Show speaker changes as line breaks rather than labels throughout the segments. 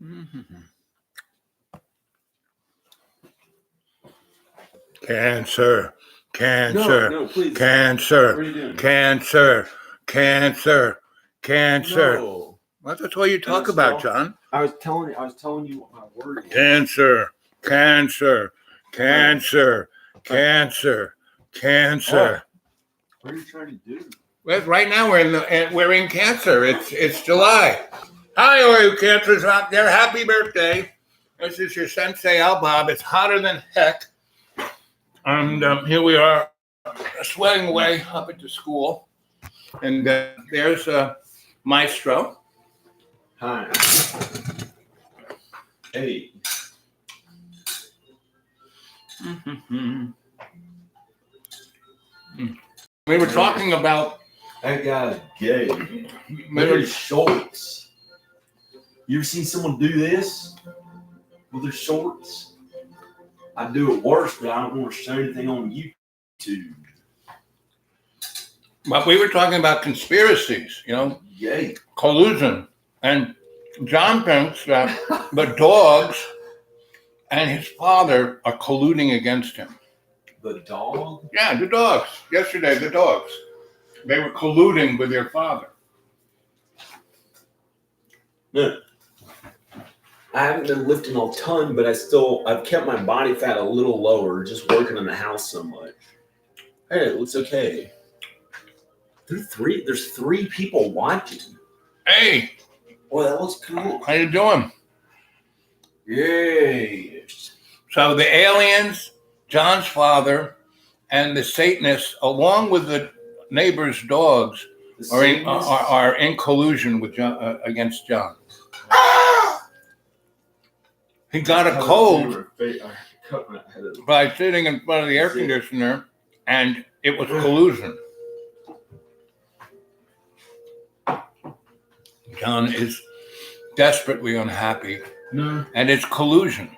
Mm-hmm. Cancer, cancer,
No, please.
cancer,
What are you doing?
cancer, cancer, cancer.
No.
That's what you talk about, John.
I was telling you what my word is.
Cancer, cancer, cancer, cancer, cancer.
What are you trying to do?
Well, right now we're in Cancer. It's July. Hi, all you Cancers out there. Happy birthday. This is your Sensei Al Bob. It's hotter than heck. And here we are sweating away up at the school. And there's Maestro.
Hi. Hey.
Mm-hmm. We were talking about
That guy's gay. Look at his shorts. You ever seen someone do this with their shorts? I do it worse, but I don't want to show anything on YouTube.
But we were talking about conspiracies,
Yay.
collusion. And John thinks that the dogs and his father are colluding against him.
The dog?
Yeah, the dogs. Yesterday, the dogs. They were colluding with their father.
No. I haven't been lifting a ton, but I've kept my body fat a little lower, just working in the house so much. Hey, it looks okay. There's three people watching.
Hey.
Well, that looks cool.
How you doing?
Yay.
So the aliens, John's father, and the Satanists, along with the neighbors' dogs, are in collusion with John, against John. He got a cold by sitting in front of the air conditioner, and it was collusion. John is desperately unhappy, and it's collusion.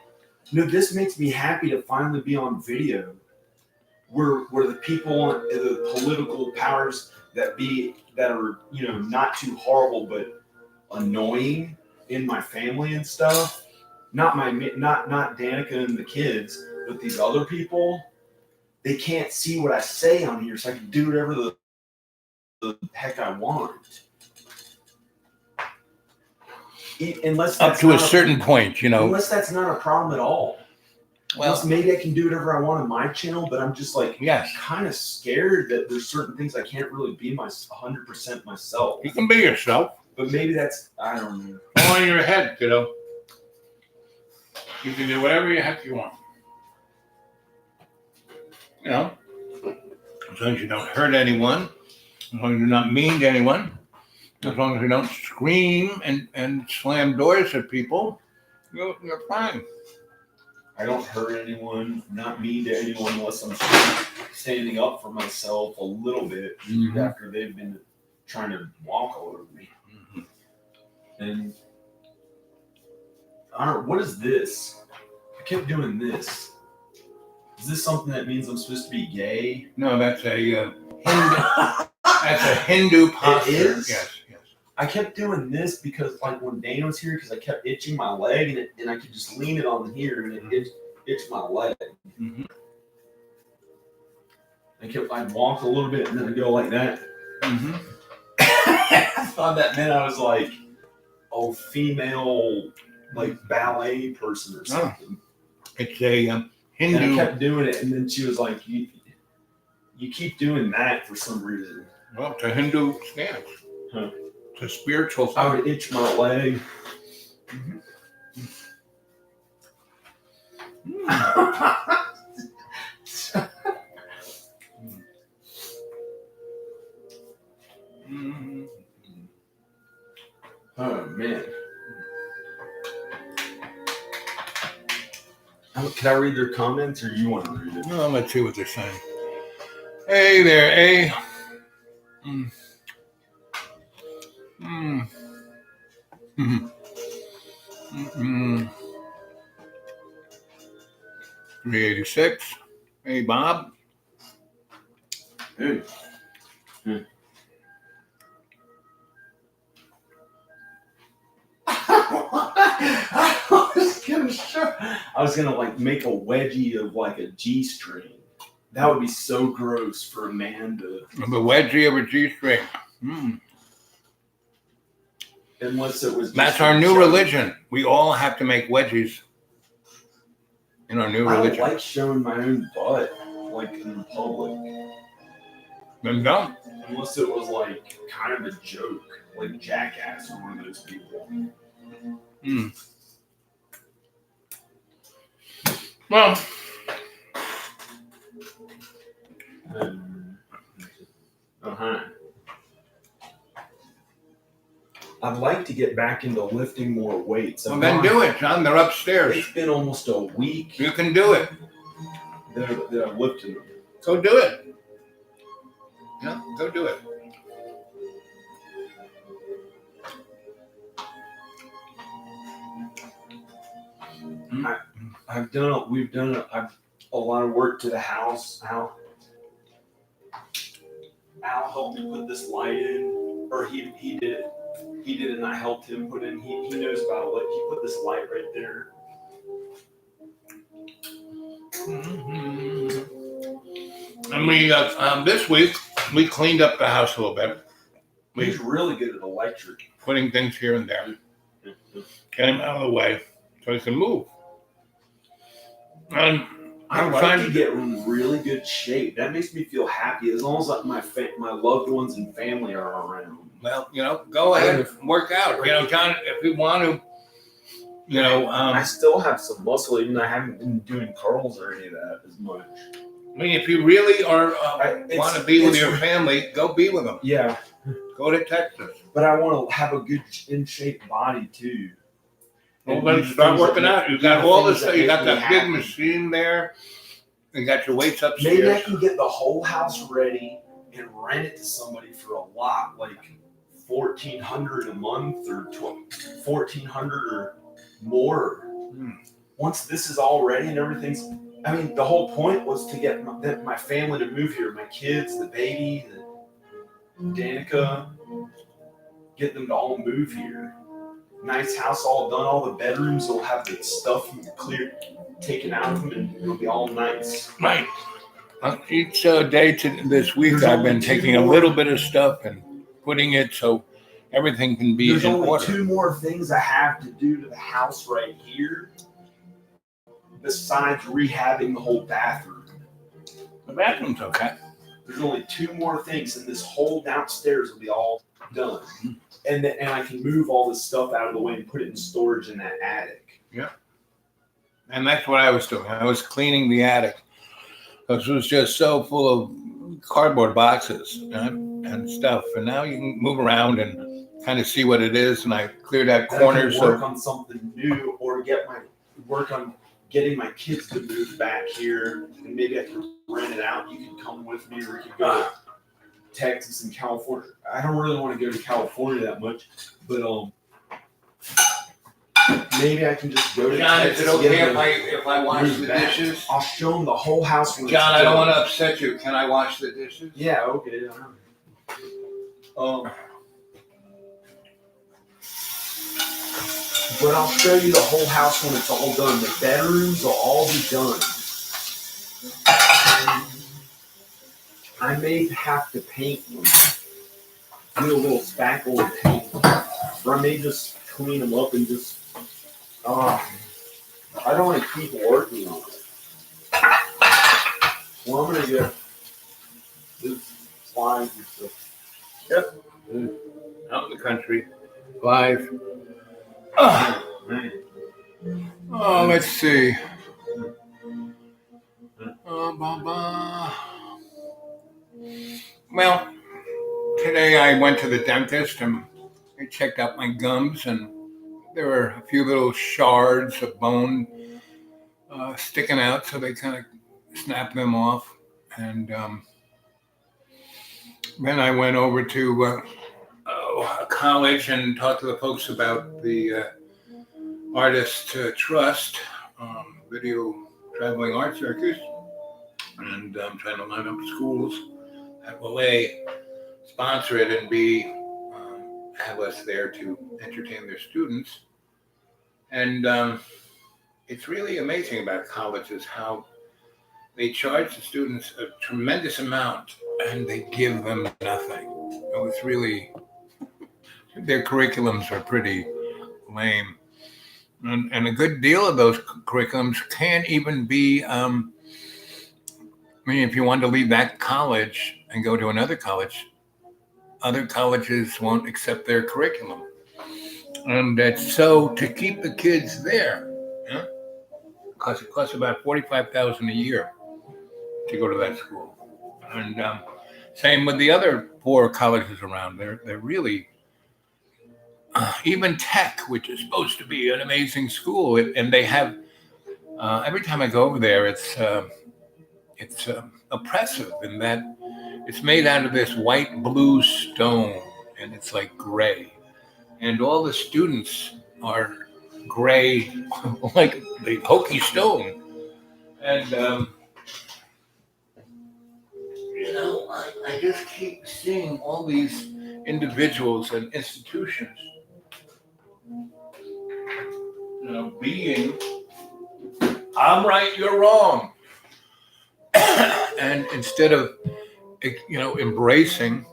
No, this makes me happy to finally be on video, where the people, the political powers that are not too horrible but annoying in my family and stuff. Not Danica and the kids, but these other people. They can't see what I say on here, so I can do whatever the heck I want. Unless
up to a certain point,
Unless that's not a problem at all. Well, maybe I can do whatever I want on my channel, but I'm just kind of scared that there's certain things I can't really be 100% myself.
You can be yourself.
But maybe that's, I don't know.
All in your head, kiddo. You can do whatever the heck you want. As long as you don't hurt anyone, as long as you're not mean to anyone, as long as you don't scream and slam doors at people, you're fine.
I don't hurt anyone, not mean to anyone unless I'm standing up for myself a little bit after they've been trying to walk all over me. Mm-hmm. And I don't know, what is this? I kept doing this. Is this something that means I'm supposed to be gay?
No, that's a Hindu. That's a Hindu posture.
It is?
Yes.
I kept doing this because, when Dana was here, because I kept itching my leg, and I could just lean it on here, and it itched my leg. Mm-hmm. I'd walk a little bit, and then I'd go like that. Mm-hmm. I thought that meant I was female, ballet person or something.
Oh. It's a Hindu.
And I kept doing it, and then she was like, you keep doing that for some reason.
Well, it's a Hindu stance. Huh. It's a spiritual stance.
I would itch my leg. Mm-hmm. Mm-hmm. Oh, man. Can I read their comments, or you want to read it?
No, let's see what they're saying. Hey there, A. Mm. Mm. Mm. Mm. 386. Hey, Bob.
Hey. Hmm. I was gonna like make a wedgie of like a G-string. That would be so gross for a man to.
The wedgie of a G-string.
Unless it was.
That's our new religion. We all have to make wedgies in our new religion.
I don't like showing my own butt like in public.
Then don't.
Unless it was like kind of a joke, like Jackass or one of those people.
Well,
I'd like to get back into lifting more weights.
Well, then do it, John. They're upstairs.
It's been almost a week.
You can do it.
That I've lifted them.
Go do it. Yeah, go do it.
We've done a lot of work to the house. Al helped me put this light in, or he did it. He did it, and I helped him put in. He knows about it. He put this light right there.
And we this week we cleaned up the house a little bit.
He's really good at electric.
Putting things here and there. Get him out of the way so he can move. And I'm trying
to get in really good shape. That makes me feel happy as long as like my loved ones and family are around.
Well, go ahead and work out. John, if you want to,
I still have some muscle, even though I haven't been doing curls or any of that as much.
I mean, if you really are want to be with your family, go be with them.
Yeah.
Go to Texas.
But I want to have a good in shape body too.
Well, then start working out. You got all this stuff. You got that big machine there. You got your weights upstairs.
Maybe I can get the whole house ready and rent it to somebody for a lot, like $1,400 a month or $1,400 or more. Once this is all ready and everything's, I mean, the whole point was to get my family to move here. My kids, the baby, Danica, get them to all move here. Nice house all done. All the bedrooms will have the stuff taken out of them, and it'll be all nice.
Right. Each day this week, I've been taking a little bit of stuff and putting it so everything can be in order.
There's only 2 more things I have to do to the house right here, besides rehabbing the whole bathroom.
The bathroom's okay.
There's only 2 more things, and this whole downstairs will be all done. And I can move all this stuff out of the way and put it in storage in that attic.
Yeah. And that's what I was doing. I was cleaning the attic. Because it was just so full of cardboard boxes and stuff. And now you can move around and kind of see what it is. And I cleared out corners.
I can work on something new, or work on getting my kids to move back here. And maybe I can rent it out. You can come with me, or we can go to Texas and California. I don't really want to go to California that much, but maybe I can just go to
John,
Texas.
is it okay if I wash the dishes?
I'll show them the whole house.
John, I don't want to upset you. Can I wash the dishes?
Yeah, okay. But I'll show you the whole house when it's all done. The bedrooms will all be done. I may have to paint them. Do a little spackle and paint them. Or I may just clean them up and just... I don't want to keep working on it. Well, I'm going to get this flies and stuff.
Yep. Out in the country. Flies. Oh, let's see. Well, today I went to the dentist and I checked out my gums, and there were a few little shards of bone sticking out, so they kind of snapped them off. And then I went over to college and talked to the folks about the Artist Trust Video Traveling Art Circus, and I'm trying to line up schools that will A, sponsor it, and B, have us there to entertain their students. And it's really amazing about colleges how they charge the students a tremendous amount and they give them nothing. It was really, their curriculums are pretty lame. And a good deal of those curriculums can't even be, I mean, if you want to leave that college and go to another college, other colleges won't accept their curriculum. And that's so to keep the kids there, yeah, because it costs about 45,000 a year to go to that school. And same with the other poor colleges around. They're really even Tech, which is supposed to be an amazing school, and they have every time I go over there, it's oppressive in that it's made out of this white blue stone, and it's like gray, and all the students are gray, like the hokey stone, and I just keep seeing all these individuals and institutions, being, I'm right, you're wrong. And instead of, embracing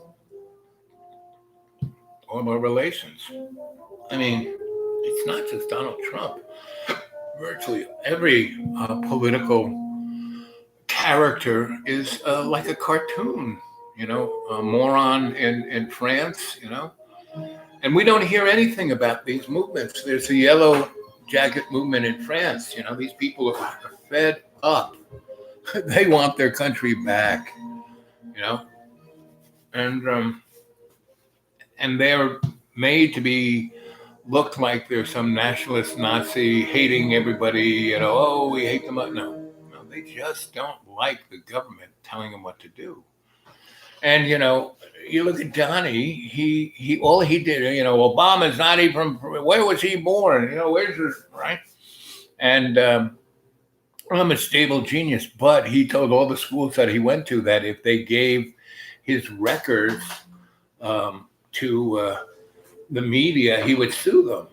all our relations. I mean, it's not just Donald Trump. Virtually every political character is like a cartoon, a moron in France, and we don't hear anything about these movements. There's a yellow jacket movement in France. These people are fed up. They want their country back, and they're made to be looked like they're some nationalist Nazi hating everybody. Oh, we hate them. No, they just don't like the government telling them what to do. And you look at Donnie. He all he did. Obama's not even. Where was he born? Where's his right? And I'm a stable genius, but he told all the schools that he went to that if they gave his records to the media, he would sue them.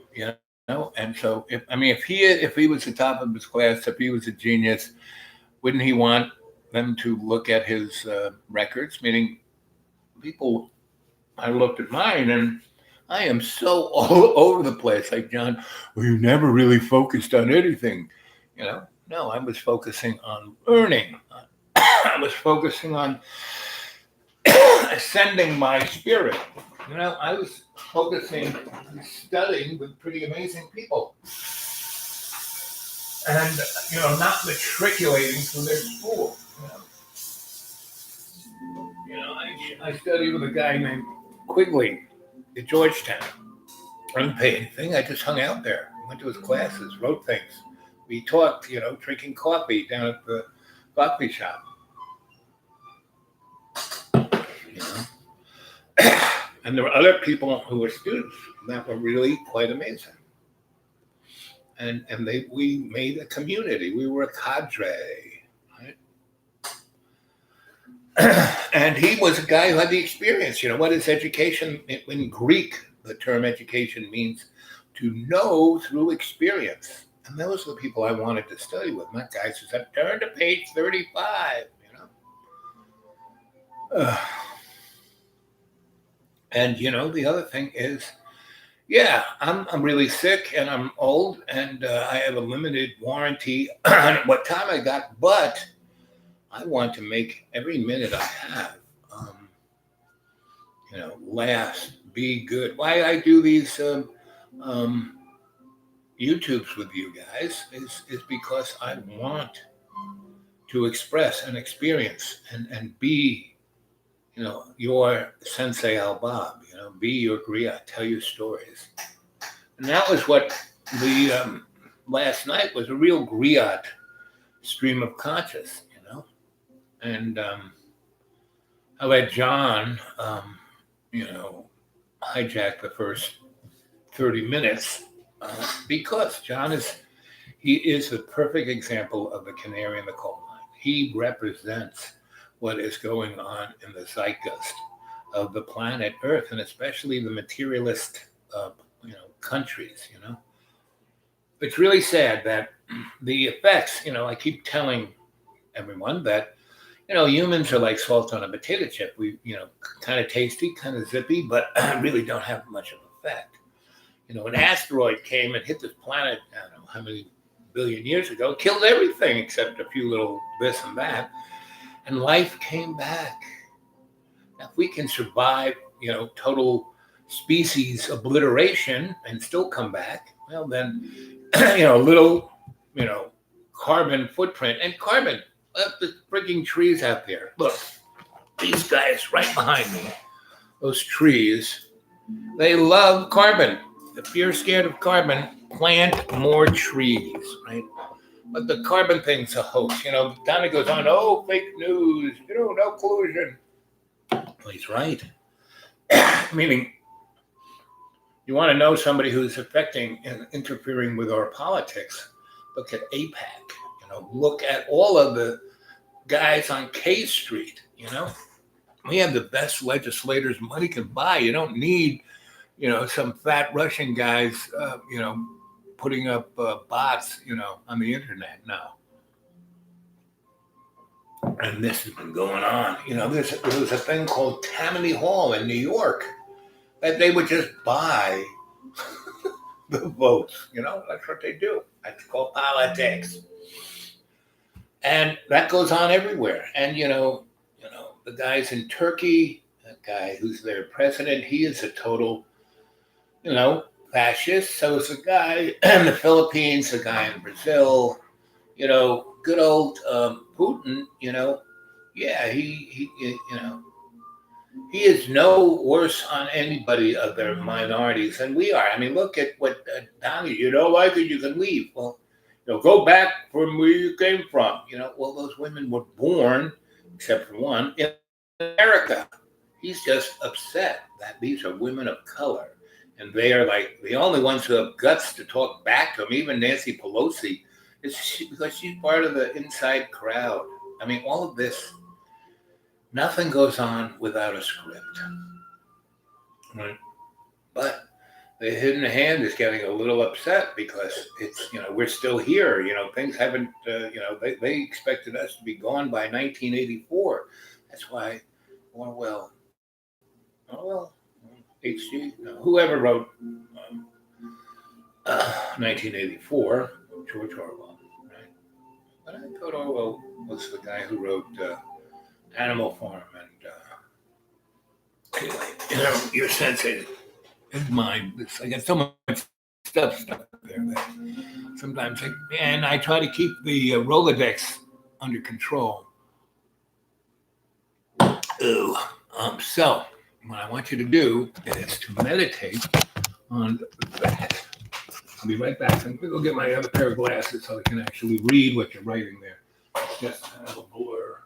And so if he was the top of his class, if he was a genius, wouldn't he want them to look at his records? Meaning, people. I looked at mine, and I am so all over the place. Like, John, well, you never really focused on anything. No, I was focusing on learning. I was focusing on ascending my spirit. I was focusing on studying with pretty amazing people. And, not matriculating through their school. I studied with a guy named Quigley at Georgetown. I didn't pay anything. I just hung out there. Went to his classes, wrote things. We talked, drinking coffee down at the coffee shop. And there were other people who were students that were really quite amazing. And we made a community. We were a cadre. And he was a guy who had the experience. What is education? In Greek, the term education means to know through experience. And those are the people I wanted to study with. And that guy says, turn to page 35, And, the other thing is, I'm really sick and I'm old and I have a limited warranty on what time I got, but I want to make every minute I have, last, be good. Why I do these YouTubes with you guys is because I want to express and experience and be, your Sensei Al Bob, be your griot, tell you stories. And that was what the last night was, a real griot stream of conscious. And I let John, hijack the first 30 minutes because John is the perfect example of the canary in the coal mine. He represents what is going on in the zeitgeist of the planet Earth, and especially the materialist, countries. It's really sad that the effects, I keep telling everyone that, humans are like salt on a potato chip. We, kind of tasty, kind of zippy, but really don't have much of an effect. An asteroid came and hit this planet, I don't know how many billion years ago, killed everything except a few little this and that, and life came back. Now, if we can survive, total species obliteration and still come back, well, then, little, you know, carbon footprint. And carbon, look, the freaking trees out there. Look, these guys right behind me, those trees, they love carbon. If you're scared of carbon, plant more trees, right? But the carbon thing's a hoax. Donna goes on, oh, fake news, no collusion. Well, he's right. Meaning, you want to know somebody who's affecting and interfering with our politics, look at AIPAC. Look at all of the guys on K Street. We have the best legislators money can buy. You don't need, some fat Russian guys, putting up bots, on the internet. No. And this has been going on. There was a thing called Tammany Hall in New York that they would just buy the votes. That's what they do. That's called politics. And that goes on everywhere. And, the guys in Turkey, that guy who's their president, he is a total, fascist. So is the guy in the Philippines, the guy in Brazil, good old Putin, yeah, he he is no worse on anybody of their minorities than we are. I mean, look at what Donnie, you don't like it, you can leave. Well, go back from where you came from. Well, those women were born, except for one, in America. He's just upset that these are women of color. And they are like the only ones who have guts to talk back to him. Even Nancy Pelosi, because she's part of the inside crowd. I mean, all of this, nothing goes on without a script. Right? But the hidden hand is getting a little upset because it's, we're still here. Things haven't, they expected us to be gone by 1984. That's why Orwell, H.G., whoever wrote 1984, George Orwell, right? But I thought Orwell was the guy who wrote Animal Farm and anyway, your sensei is mine. I got so much stuff stuck there that sometimes I try to keep the Rolodex under control. Ooh. So what I want you to do is to meditate on that. I'll be right back. I'm going to go get my other pair of glasses so I can actually read what you're writing there. It's just kind of a blur.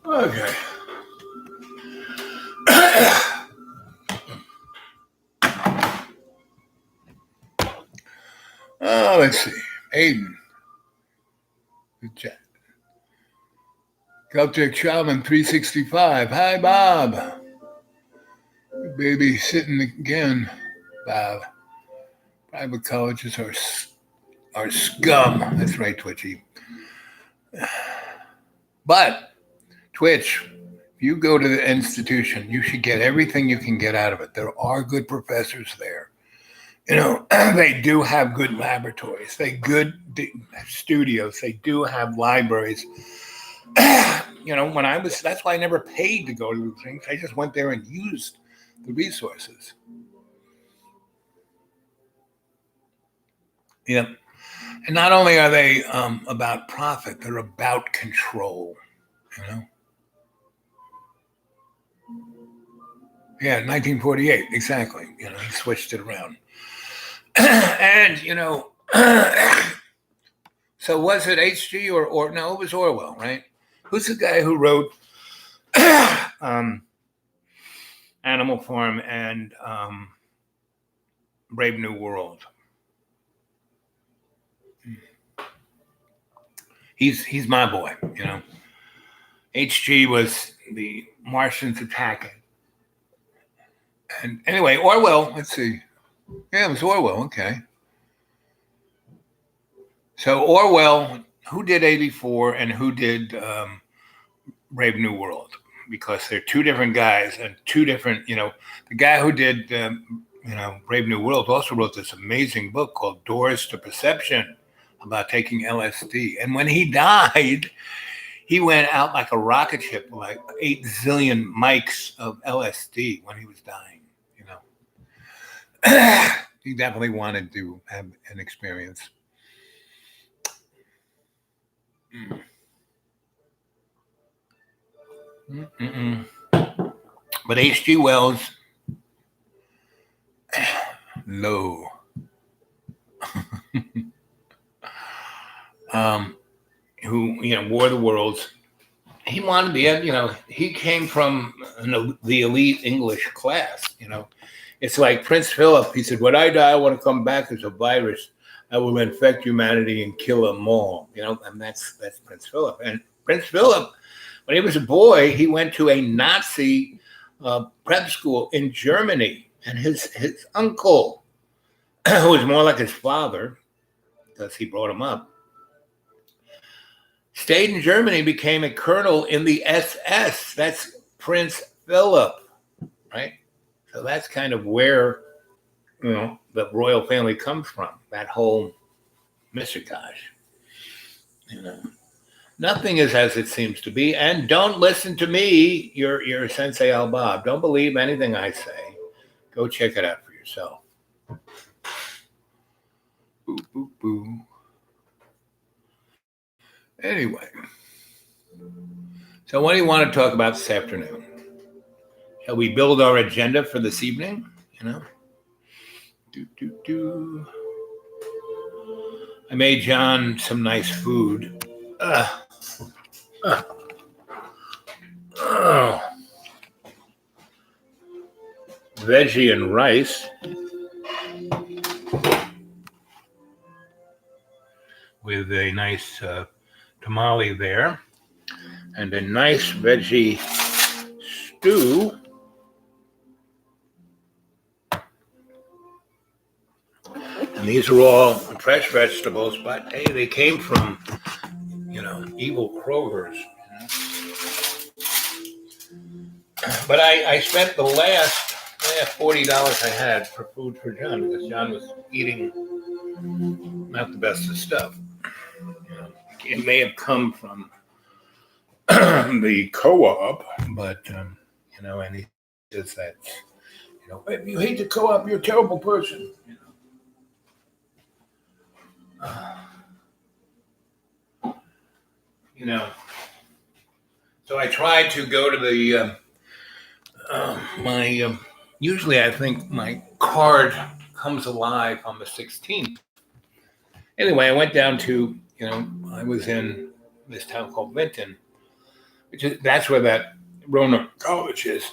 Okay. Oh, let's see. Aiden. Good chat. Celtic Shaman 365. Hi, Bob. Baby sitting again, Bob. Private colleges are scum. That's right, Twitchy. But Twitch, if you go to the institution, you should get everything you can get out of it. There are good professors there. They do have good laboratories. They good studios. They do have libraries. When that's why I never paid to go to things. I just went there and used the resources. Yeah. And not only are they about profit, they're about control. You know. Yeah, 1948, exactly. He switched it around. And so was it H.G. or no? It was Orwell, right? Who's the guy who wrote Animal Farm and Brave New World? He's my boy. H.G. was the Martians attacking. And anyway, Orwell, let's see. Yeah, it was Orwell, okay. So Orwell, who did 84 and who did Brave New World? Because they're two different guys and two different, the guy who did, Brave New World also wrote this amazing book called Doors to Perception about taking LSD. And when he died, he went out like a rocket ship, like 8 zillion mics of LSD when he was dying, He definitely wanted to have an experience. Mm-mm. But H.G. Wells, no. Who, War of the Worlds. He wanted to be, he came from the elite English class, It's like Prince Philip. He said, when I die, I want to come back as a virus. I will infect humanity and kill them all, and that's Prince Philip. And Prince Philip, when he was a boy, he went to a Nazi prep school in Germany. And his uncle, who was more like his father, because he brought him up, stayed in Germany, became a colonel in the SS. That's Prince Philip, right? So that's kind of where, the royal family comes from, that whole mishigash. Nothing is as it seems to be. And don't listen to me, your Sensei Al Bob. Don't believe anything I say. Go check it out for yourself. Boo, boo, boo. Anyway. So what do you want to talk about this afternoon? Shall we build our agenda for this evening? I made John some nice food. Veggie and rice with a nice tamale there and a nice veggie stew. And these are all fresh vegetables, but hey, they came from, evil Kroger's. But I spent the last $40 I had for food for John because John was eating not the best of stuff. It may have come from the co-op, but and he says that if you hate the co-op, you're a terrible person. So I try to go to the usually I think my card comes alive on the 16th. Anyway, I went down to, I was in this town called Vinton, that's where that Roanoke College is.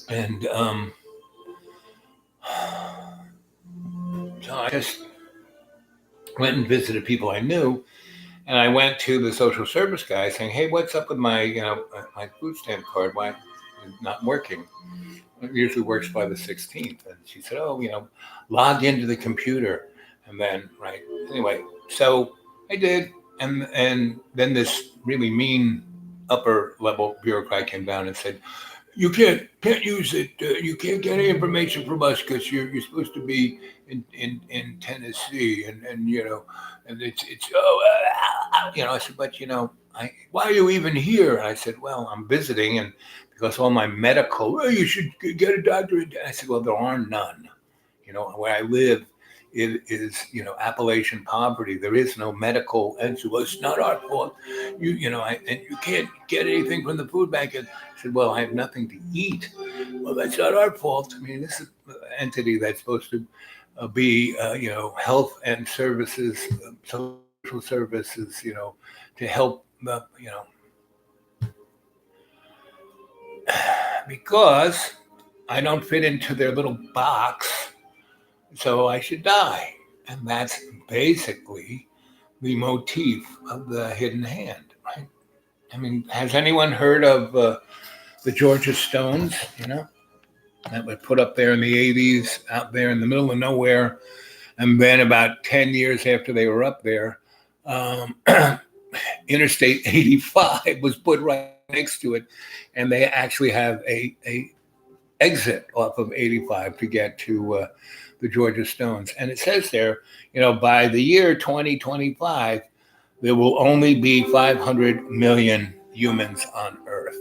And so I just went and visited people I knew. And I went to the social service guy saying, hey, what's up with my, my food stamp card? Why it's not working? It usually works by the 16th. And she said, log into the computer. And then, right. Anyway, so I did. And then this really mean upper level bureaucrat came down and said, you can't use it. You can't get any information from us because you're supposed to be in Tennessee, and and it's I said, but why are you even here? And I said, well, I'm visiting, and because all my medical, well, you should get a doctor. I said, well, there are none. Where I live, it is Appalachian poverty. There is no medical, and so, well, it's not our fault. And you can't get anything from the food bank. And I said, well, I have nothing to eat. Well, that's not our fault. I mean, this is an entity that's supposed to be, health and services, social services, to help, because I don't fit into their little box, so I should die. And that's basically the motif of the hidden hand, right? I mean, has anyone heard of the Georgia Stones, that were put up there in the 80s, out there in the middle of nowhere? And then about 10 years after they were up there, Interstate 85 was put right next to it. And they actually have a exit off of 85 to get to the Georgia Stones. And it says there, by the year 2025, there will only be 500 million humans on Earth.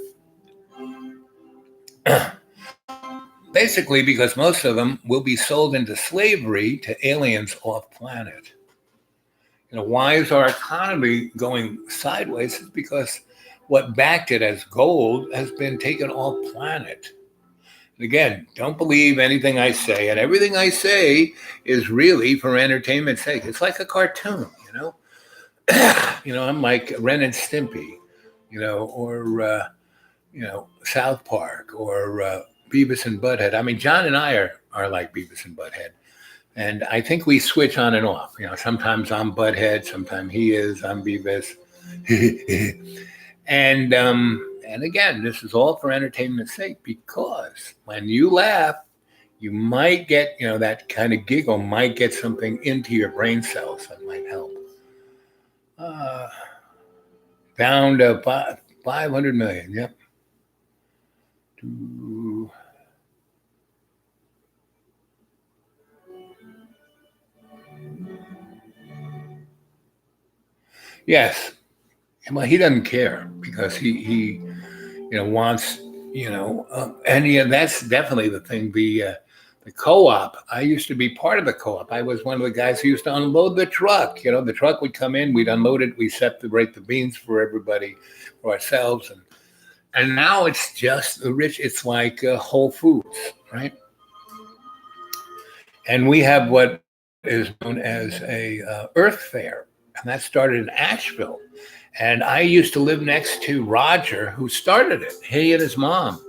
Basically, because most of them will be sold into slavery to aliens off planet. Why is our economy going sideways? It's because what backed it as gold has been taken off planet. And again, don't believe anything I say, and everything I say is really for entertainment's sake. It's like a cartoon, I'm like Ren and Stimpy, or South Park, or Beavis and Butthead. I mean, John and I are like Beavis and Butthead. And I think we switch on and off. Sometimes I'm Butthead, sometimes he is, I'm Beavis. And again, this is all for entertainment's sake, because when you laugh, you might get, that kind of giggle might get something into your brain cells that might help. Down to 500 million, yep. Yes. Well, he doesn't care because he wants, and that's definitely the thing. The co-op, I used to be part of the co-op. I was one of the guys who used to unload the truck. The truck would come in, we'd unload it, we separate the beans for everybody, for ourselves. And now it's just the rich. It's like Whole Foods, right? And we have what is known as a Earth Fair, and that started in Asheville. And I used to live next to Roger, who started it, he and his mom.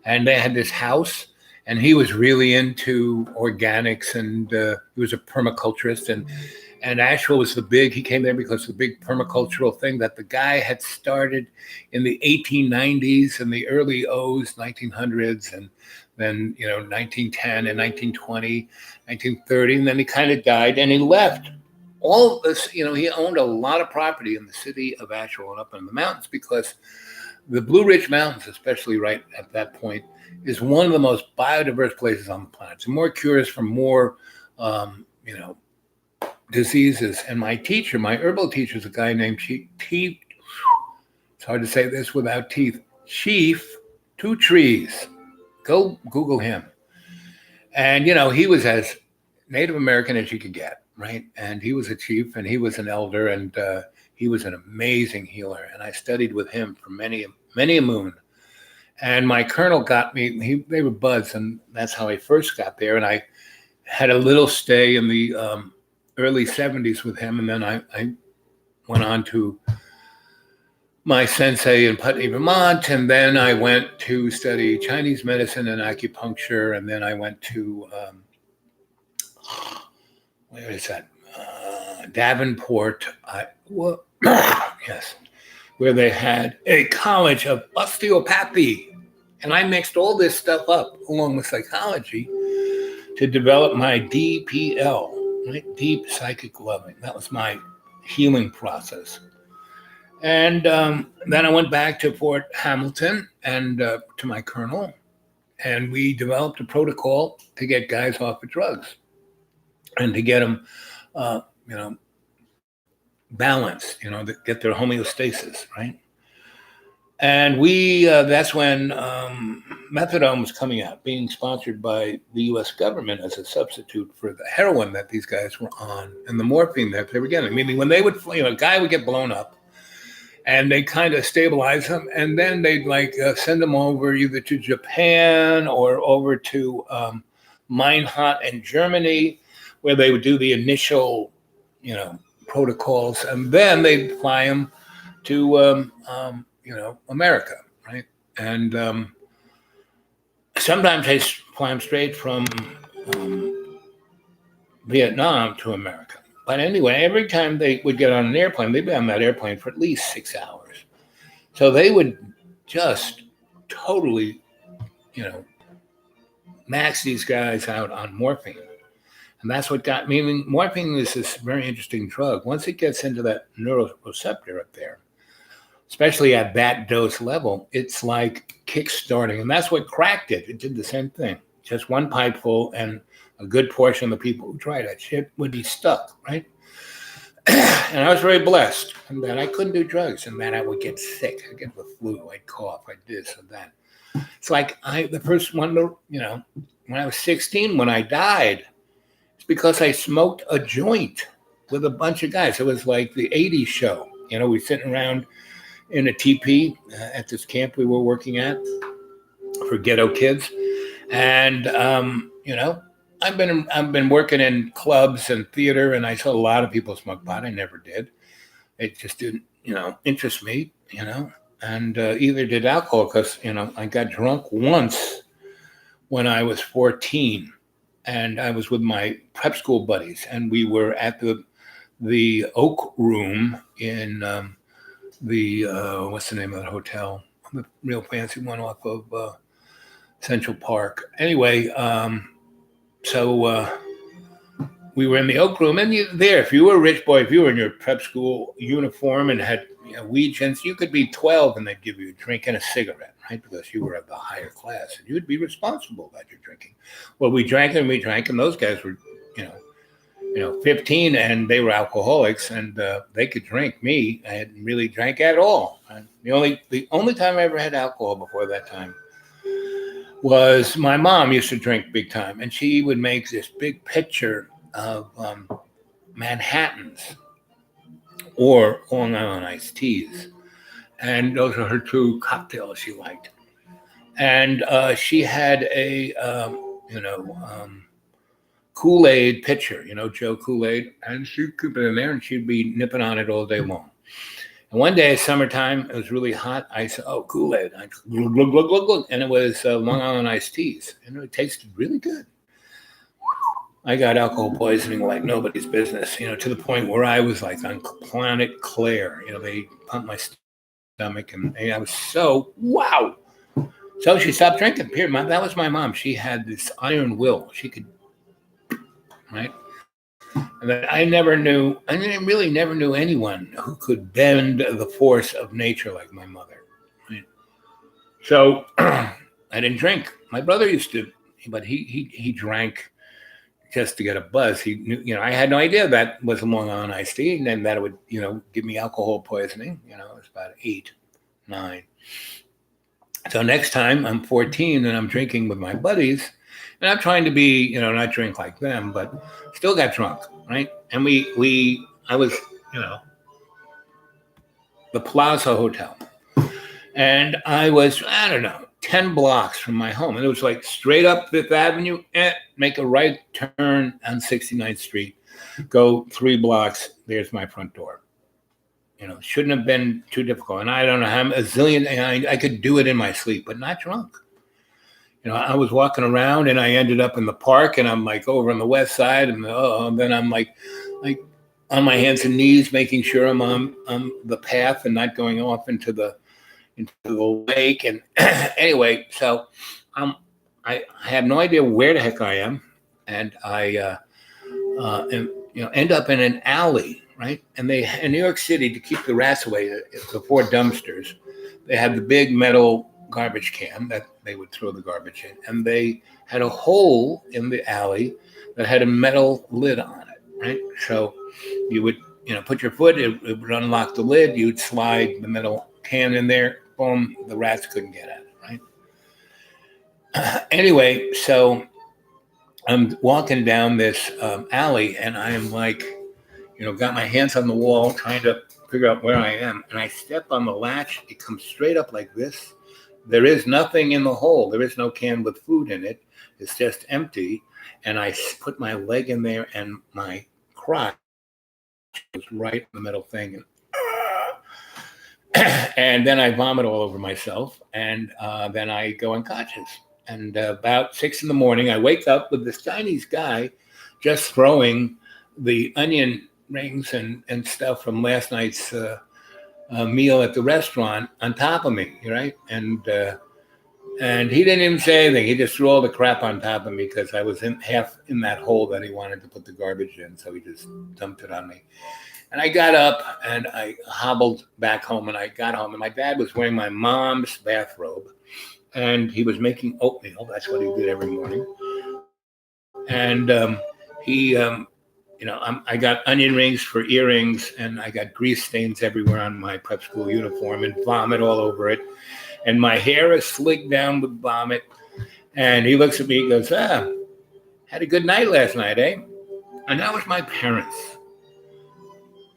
And they had this house, and he was really into organics, and he was a permaculturist. And Asheville was he came there because of the big permacultural thing that the guy had started in the 1890s and the early 1900s, and then, 1910 and 1920, 1930, and then he kind of died and he left. All this, he owned a lot of property in the city of Asheville and up in the mountains, because the Blue Ridge Mountains, especially right at that point, is one of the most biodiverse places on the planet. So more cures for more, diseases. And my herbal teacher, is a guy named Teeth. It's hard to say this without teeth. Chief Two Trees. Go Google him. And, he was as Native American as you could get. Right. And he was a chief, and he was an elder, and he was an amazing healer. And I studied with him for many a moon. And my colonel got me, they were buds, and that's how I first got there. And I had a little stay in the early 70s with him. And then I went on to my sensei in Putney, Vermont. And then I went to study Chinese medicine and acupuncture. And then I went to where is that? Davenport. Yes, where they had a college of osteopathy. And I mixed all this stuff up along with psychology to develop my DPL, right? Deep Psychic Loving. That was my healing process. And then I went back to Fort Hamilton and to my colonel, and we developed a protocol to get guys off of drugs and to get them, uh, you know, balanced, to get their homeostasis, right? And that's when methadone was coming out, being sponsored by the U.S. government as a substitute for the heroin that these guys were on and the morphine that they were getting. Meaning when they would, a guy would get blown up and they kind of stabilize him, and then they'd send him over either to Japan or over to Meinhardt in Germany, where they would do the initial, protocols, and then they'd fly him to America, right? And sometimes they fly him straight from Vietnam to America. But anyway, every time they would get on an airplane, they'd be on that airplane for at least 6 hours. So they would just totally, max these guys out on morphine. And that's what got me. I mean, morphine is this very interesting drug. Once it gets into that neuroreceptor up there, especially at that dose level, it's like kick-starting. And that's what crack did. It did the same thing. Just one pipe full, and a good portion of the people who tried that shit would be stuck, right? And I was very blessed in that I couldn't do drugs, and that I would get sick. I'd get the flu, I'd cough, I'd this and that. It's like the first one, when I was 16, when I died, it's because I smoked a joint with a bunch of guys. It was like the 80s show. We sitting around in a teepee at this camp we were working at for ghetto kids. And, I've been working in clubs and theater, and I saw a lot of people smoke pot. I never did. It just didn't, interest me, and either did alcohol because, I got drunk once when I was 14, and I was with my prep school buddies, and we were at the Oak Room in what's the name of the hotel? The real fancy one off of Central Park. Anyway, so we were in the Oak Room, and if you were a rich boy, if you were in your prep school uniform and had weed chins, you could be 12 and they'd give you a drink and a cigarette, right? Because you were of the higher class and you'd be responsible about your drinking. Well, we drank, and those guys were, 15, and they were alcoholics, and they could drink. Me, I hadn't really drank at all. And the only time I ever had alcohol before that time was my mom used to drink big time, and she would make this big picture of Manhattans or Long Island iced teas, and those are her two cocktails she liked. And she had a Kool-Aid pitcher, Joe Kool-Aid, and she'd keep it in there, and she'd be nipping on it all day long. And one day, summertime, it was really hot. I said, "Oh, Kool-Aid!" Glug, glug, glug, glug, glug. And it was Long Island iced teas, and it tasted really good. I got alcohol poisoning like nobody's business, to the point where I was like on planet Claire. They pumped my stomach, and I was so wow. So she stopped drinking. Period. That was my mom. She had this iron will. She could, right? And I really never knew anyone who could bend the force of nature like my mother. Right? So I didn't drink. My brother used to, but he drank just to get a buzz. He knew, I had no idea that was a Long Island iced tea, and then that it would, give me alcohol poisoning. It was about 8, 9. So next time I'm 14 and I'm drinking with my buddies, and I'm trying to be, not drink like them, but still got drunk, right? And I was, the Plaza Hotel, and I was, 10 blocks from my home, and it was like straight up Fifth Avenue, make a right turn on 69th Street, go 3 blocks, there's my front door. Shouldn't have been too difficult. And I don't know how a zillion, I could do it in my sleep, but not drunk. I was walking around, and I ended up in the park, and I'm like over on the west side, and then I'm like on my hands and knees, making sure I'm on the path and not going off into the lake. And anyway, so I have no idea where the heck I am, and I end up in an alley right? And they in New York City to keep the rats away, before dumpsters, they had the big metal garbage can that they would throw the garbage in, and they had a hole in the alley that had a metal lid on it, right? So you would put your foot, it would unlock the lid, you'd slide the metal can in there, boom, the rats couldn't get at it, right? Anyway, so I'm walking down this alley, and I am like, got my hands on the wall trying to figure out where I am. And I step on the latch. It comes straight up like this. There is nothing in the hole. There is no can with food in it. It's just empty. And I put my leg in there, and my crotch was right in the metal thing. And then I vomit all over myself. And then I go unconscious. And about 6 a.m, I wake up with this Chinese guy just throwing the onion rings and stuff from last night's meal at the restaurant on top of me, right? And he didn't even say anything. He just threw all the crap on top of me because I was half in that hole that he wanted to put the garbage in. So he just dumped it on me. And I got up and I hobbled back home, and I got home, and my dad was wearing my mom's bathrobe, and he was making oatmeal. That's what he did every morning. And I got onion rings for earrings, and I got grease stains everywhere on my prep school uniform and vomit all over it. And my hair is slicked down with vomit. And he looks at me and goes, had a good night last night, eh? And that was my parents.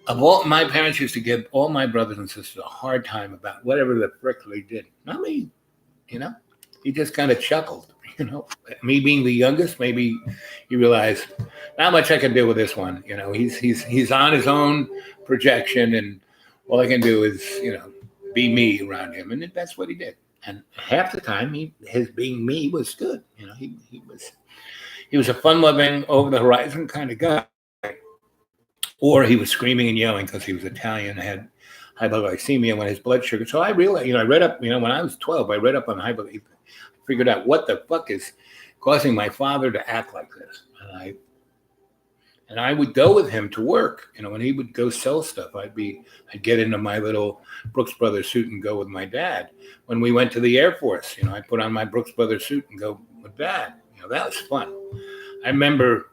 My parents used to give all my brothers and sisters a hard time about whatever the frick they did. Not me, He just kind of chuckled, Me being the youngest, maybe he realized not much I can do with this one. He's on his own projection, and all I can do is, be me around him, and that's what he did. And half the time, his being me was good. He was a fun-loving, over-the-horizon kind of guy, or he was screaming and yelling because he was Italian, had high blood glycemia when his blood sugar. So I realized, I read up, when I was 12, I read up on high blood. Figured out what the fuck is causing my father to act like this. And I would go with him to work. When he would go sell stuff, I'd get into my little Brooks Brothers suit and go with my dad. When we went to the Air Force, I'd put on my Brooks Brothers suit and go with dad. That was fun. I remember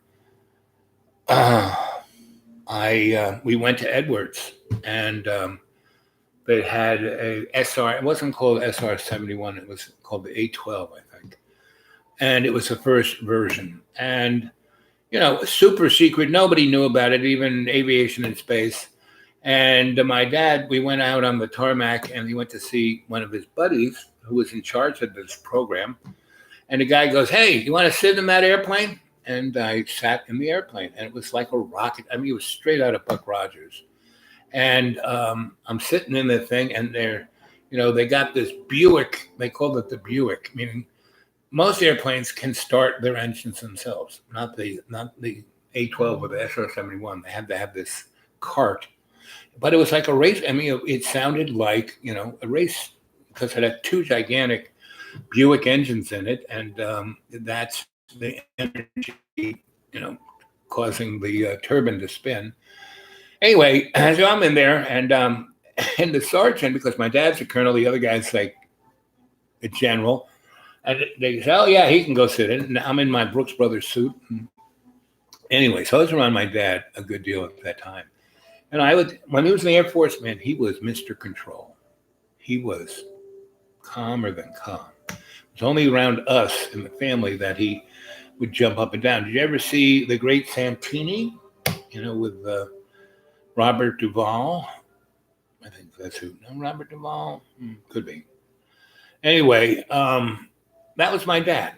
we went to Edwards, and they had a SR. It wasn't called SR-71. It was called the A-12, I think. And it was the first version. And, super secret. Nobody knew about it, even aviation and space. And my dad, we went out on the tarmac, and he went to see one of his buddies who was in charge of this program. And the guy goes, "Hey, you want to sit in that airplane?" And I sat in the airplane, and it was like a rocket. I mean, it was straight out of Buck Rogers. And I'm sitting in the thing, and they got this Buick. They called it the Buick, meaning most airplanes can start their engines themselves, not the A-12 or the SR-71. They had to have this cart, but it was like a race. I mean, it sounded like a race because it had two gigantic Buick engines in it, and that's the energy, causing the turbine to spin. Anyway, so I'm in there, and the sergeant, because my dad's a colonel, the other guy's like a general, and they say, "Oh yeah, he can go sit in." And I'm in my Brooks Brothers suit. Anyway, so I was around my dad a good deal at that time, and when he was in the Air Force, man, he was Mr. Control. He was calmer than calm. It was only around us in the family that he would jump up and down. Did you ever see The Great Santini? With Robert Duvall. I think that's who. No, Robert Duvall? Could be. Anyway, that was my dad,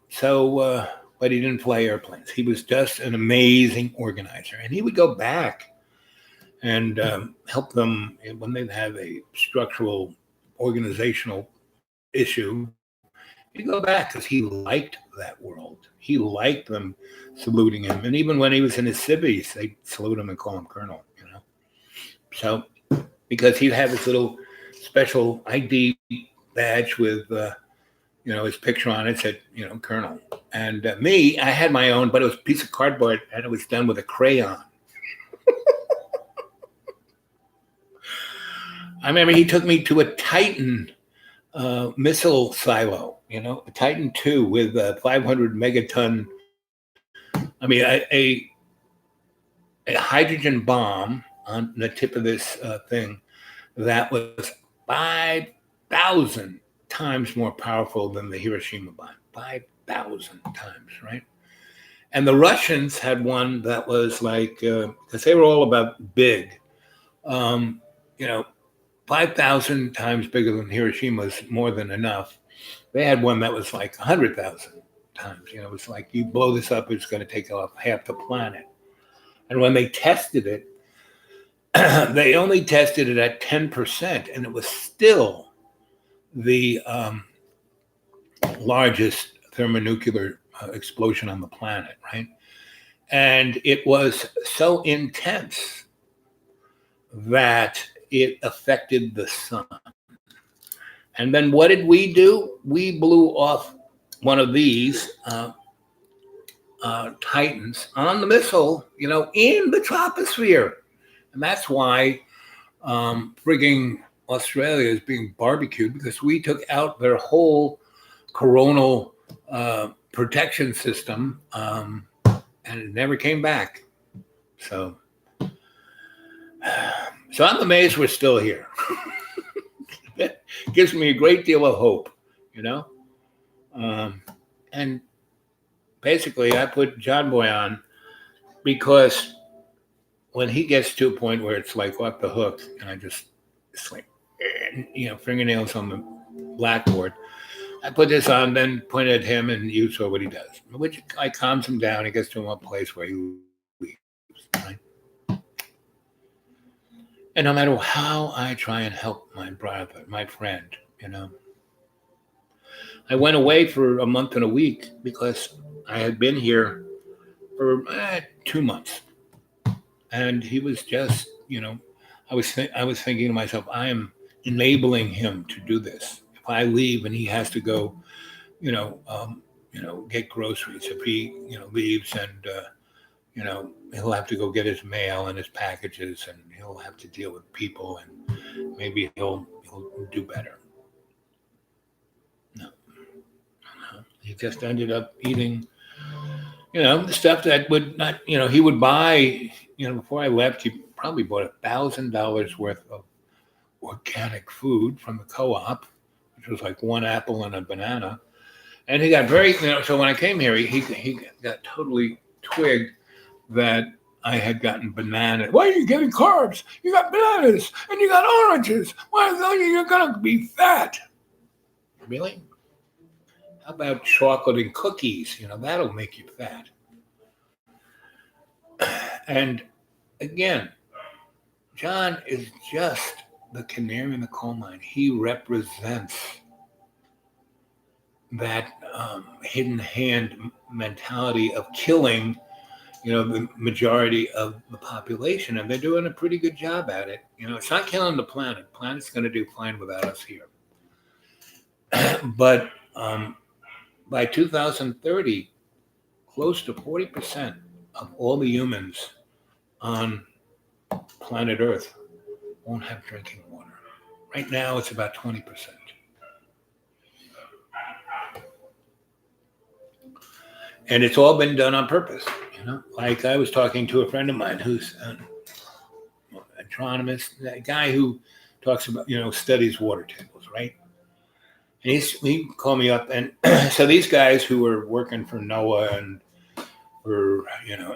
So, but he didn't fly airplanes. He was just an amazing organizer. And he would go back and help them when they'd have a structural, organizational issue. He'd go back because he liked that world. He liked them saluting him. And even when he was in his civvies, they'd salute him and call him Colonel, So, because he'd have his little special ID badge with, his picture on it said, Colonel. And me, I had my own, but it was a piece of cardboard, and it was done with a crayon. I remember he took me to a Titan missile silo, a Titan 2 with a 500 megaton, I mean, a hydrogen bomb on the tip of this thing that was 5,000 times more powerful than the Hiroshima bomb. 5,000 times, right? And the Russians had one that was like, because they were all about big, um, you know, 5,000 times bigger than Hiroshima is more than enough. They had one that was like 100,000 times. It was like, you blow this up, it's going to take off half the planet. And when they tested it, they only tested it at 10%, and it was still the largest thermonuclear explosion on the planet, right? And it was so intense that it affected the sun. And then what did we do? We blew off one of these Titans on the missile, in the troposphere. And that's why frigging Australia is being barbecued, because we took out their whole coronal protection system, and it never came back. So I'm amazed we're still here. That gives me a great deal of hope, and basically I put John Boy on because when he gets to a point where it's like off the hook, and I just, it's like, fingernails on the blackboard, I put this on, then point at him, and you saw what he does, which like calms him down. He gets to a place where he leaves, right? And no matter how I try and help my brother, my friend, I went away for a month and a week because I had been here for 2 months. And he was just, I was thinking to myself, I am enabling him to do this. If I leave and he has to go, get groceries, if he, leaves and, he'll have to go get his mail and his packages, and he'll have to deal with people, and maybe he'll do better. No. He just ended up eating, the stuff that would not, he would buy, before I left, he probably bought $1,000 worth of organic food from the co-op, which was like one apple and a banana. And he got very, so when I came here, he got totally twigged that I had gotten banana. Why are you getting carbs? You got bananas and you got oranges. Why are you going to be fat? Really? How about chocolate and cookies? That'll make you fat. And again, John is just the canary in the coal mine. He represents that hidden hand mentality of killing, the majority of the population, and they're doing a pretty good job at it. It's not killing the planet. The planet's going to do fine without us here. But by 2030, close to 40% of all the humans on planet Earth won't have drinking water. Right now, it's about 20%. And it's all been done on purpose. Like I was talking to a friend of mine who's an astronomist, a guy who talks about, studies water tables, right? And he called me up, and so these guys who were working for NOAA and for,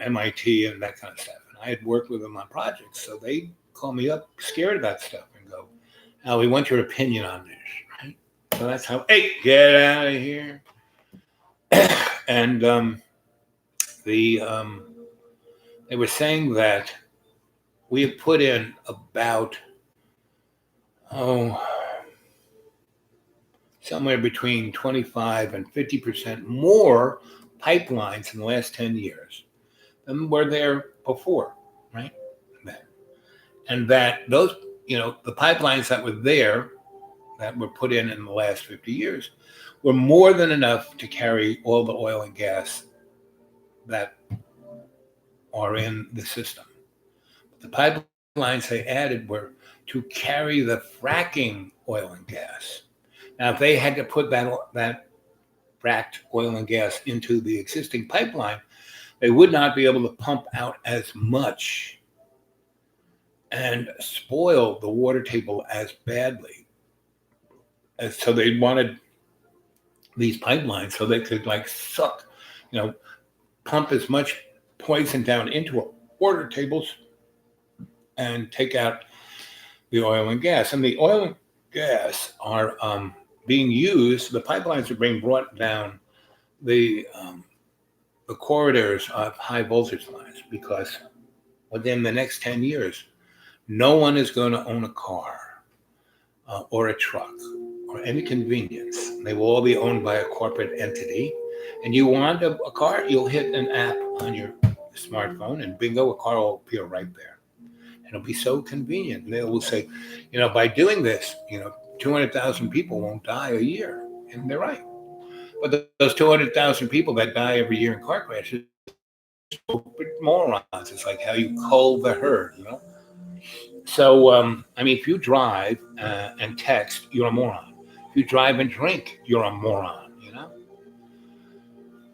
MIT and that kind of stuff, and I had worked with them on projects, so they call me up scared about stuff and go, "Al, we want your opinion on this," right? So that's how, hey, get out of here. And they were saying that we have put in about, somewhere between 25 and 50% more pipelines in the last 10 years than were there before, right? And that those, the pipelines that were there, that were put in the last 50 years, were more than enough to carry all the oil and gas that are in the system. The pipelines they added were to carry the fracking oil and gas. Now, if they had to put that fracked oil and gas into the existing pipeline, they would not be able to pump out as much and spoil the water table as badly. And so they wanted these pipelines so they could like suck, pump as much poison down into water tables and take out the oil and gas. And the oil and gas are being used. The pipelines are being brought down the corridors of high voltage lines because within the next 10 years, no one is going to own a car or a truck or any convenience. They will all be owned by a corporate entity. And you want a car, you'll hit an app on your smartphone and bingo, a car will appear right there. And it'll be so convenient. And they will say, by doing this, 200,000 people won't die a year. And they're right. But those 200,000 people that die every year in car crashes, morons. It's like how you cull the herd, So, if you drive and text, you're a moron. If you drive and drink, you're a moron,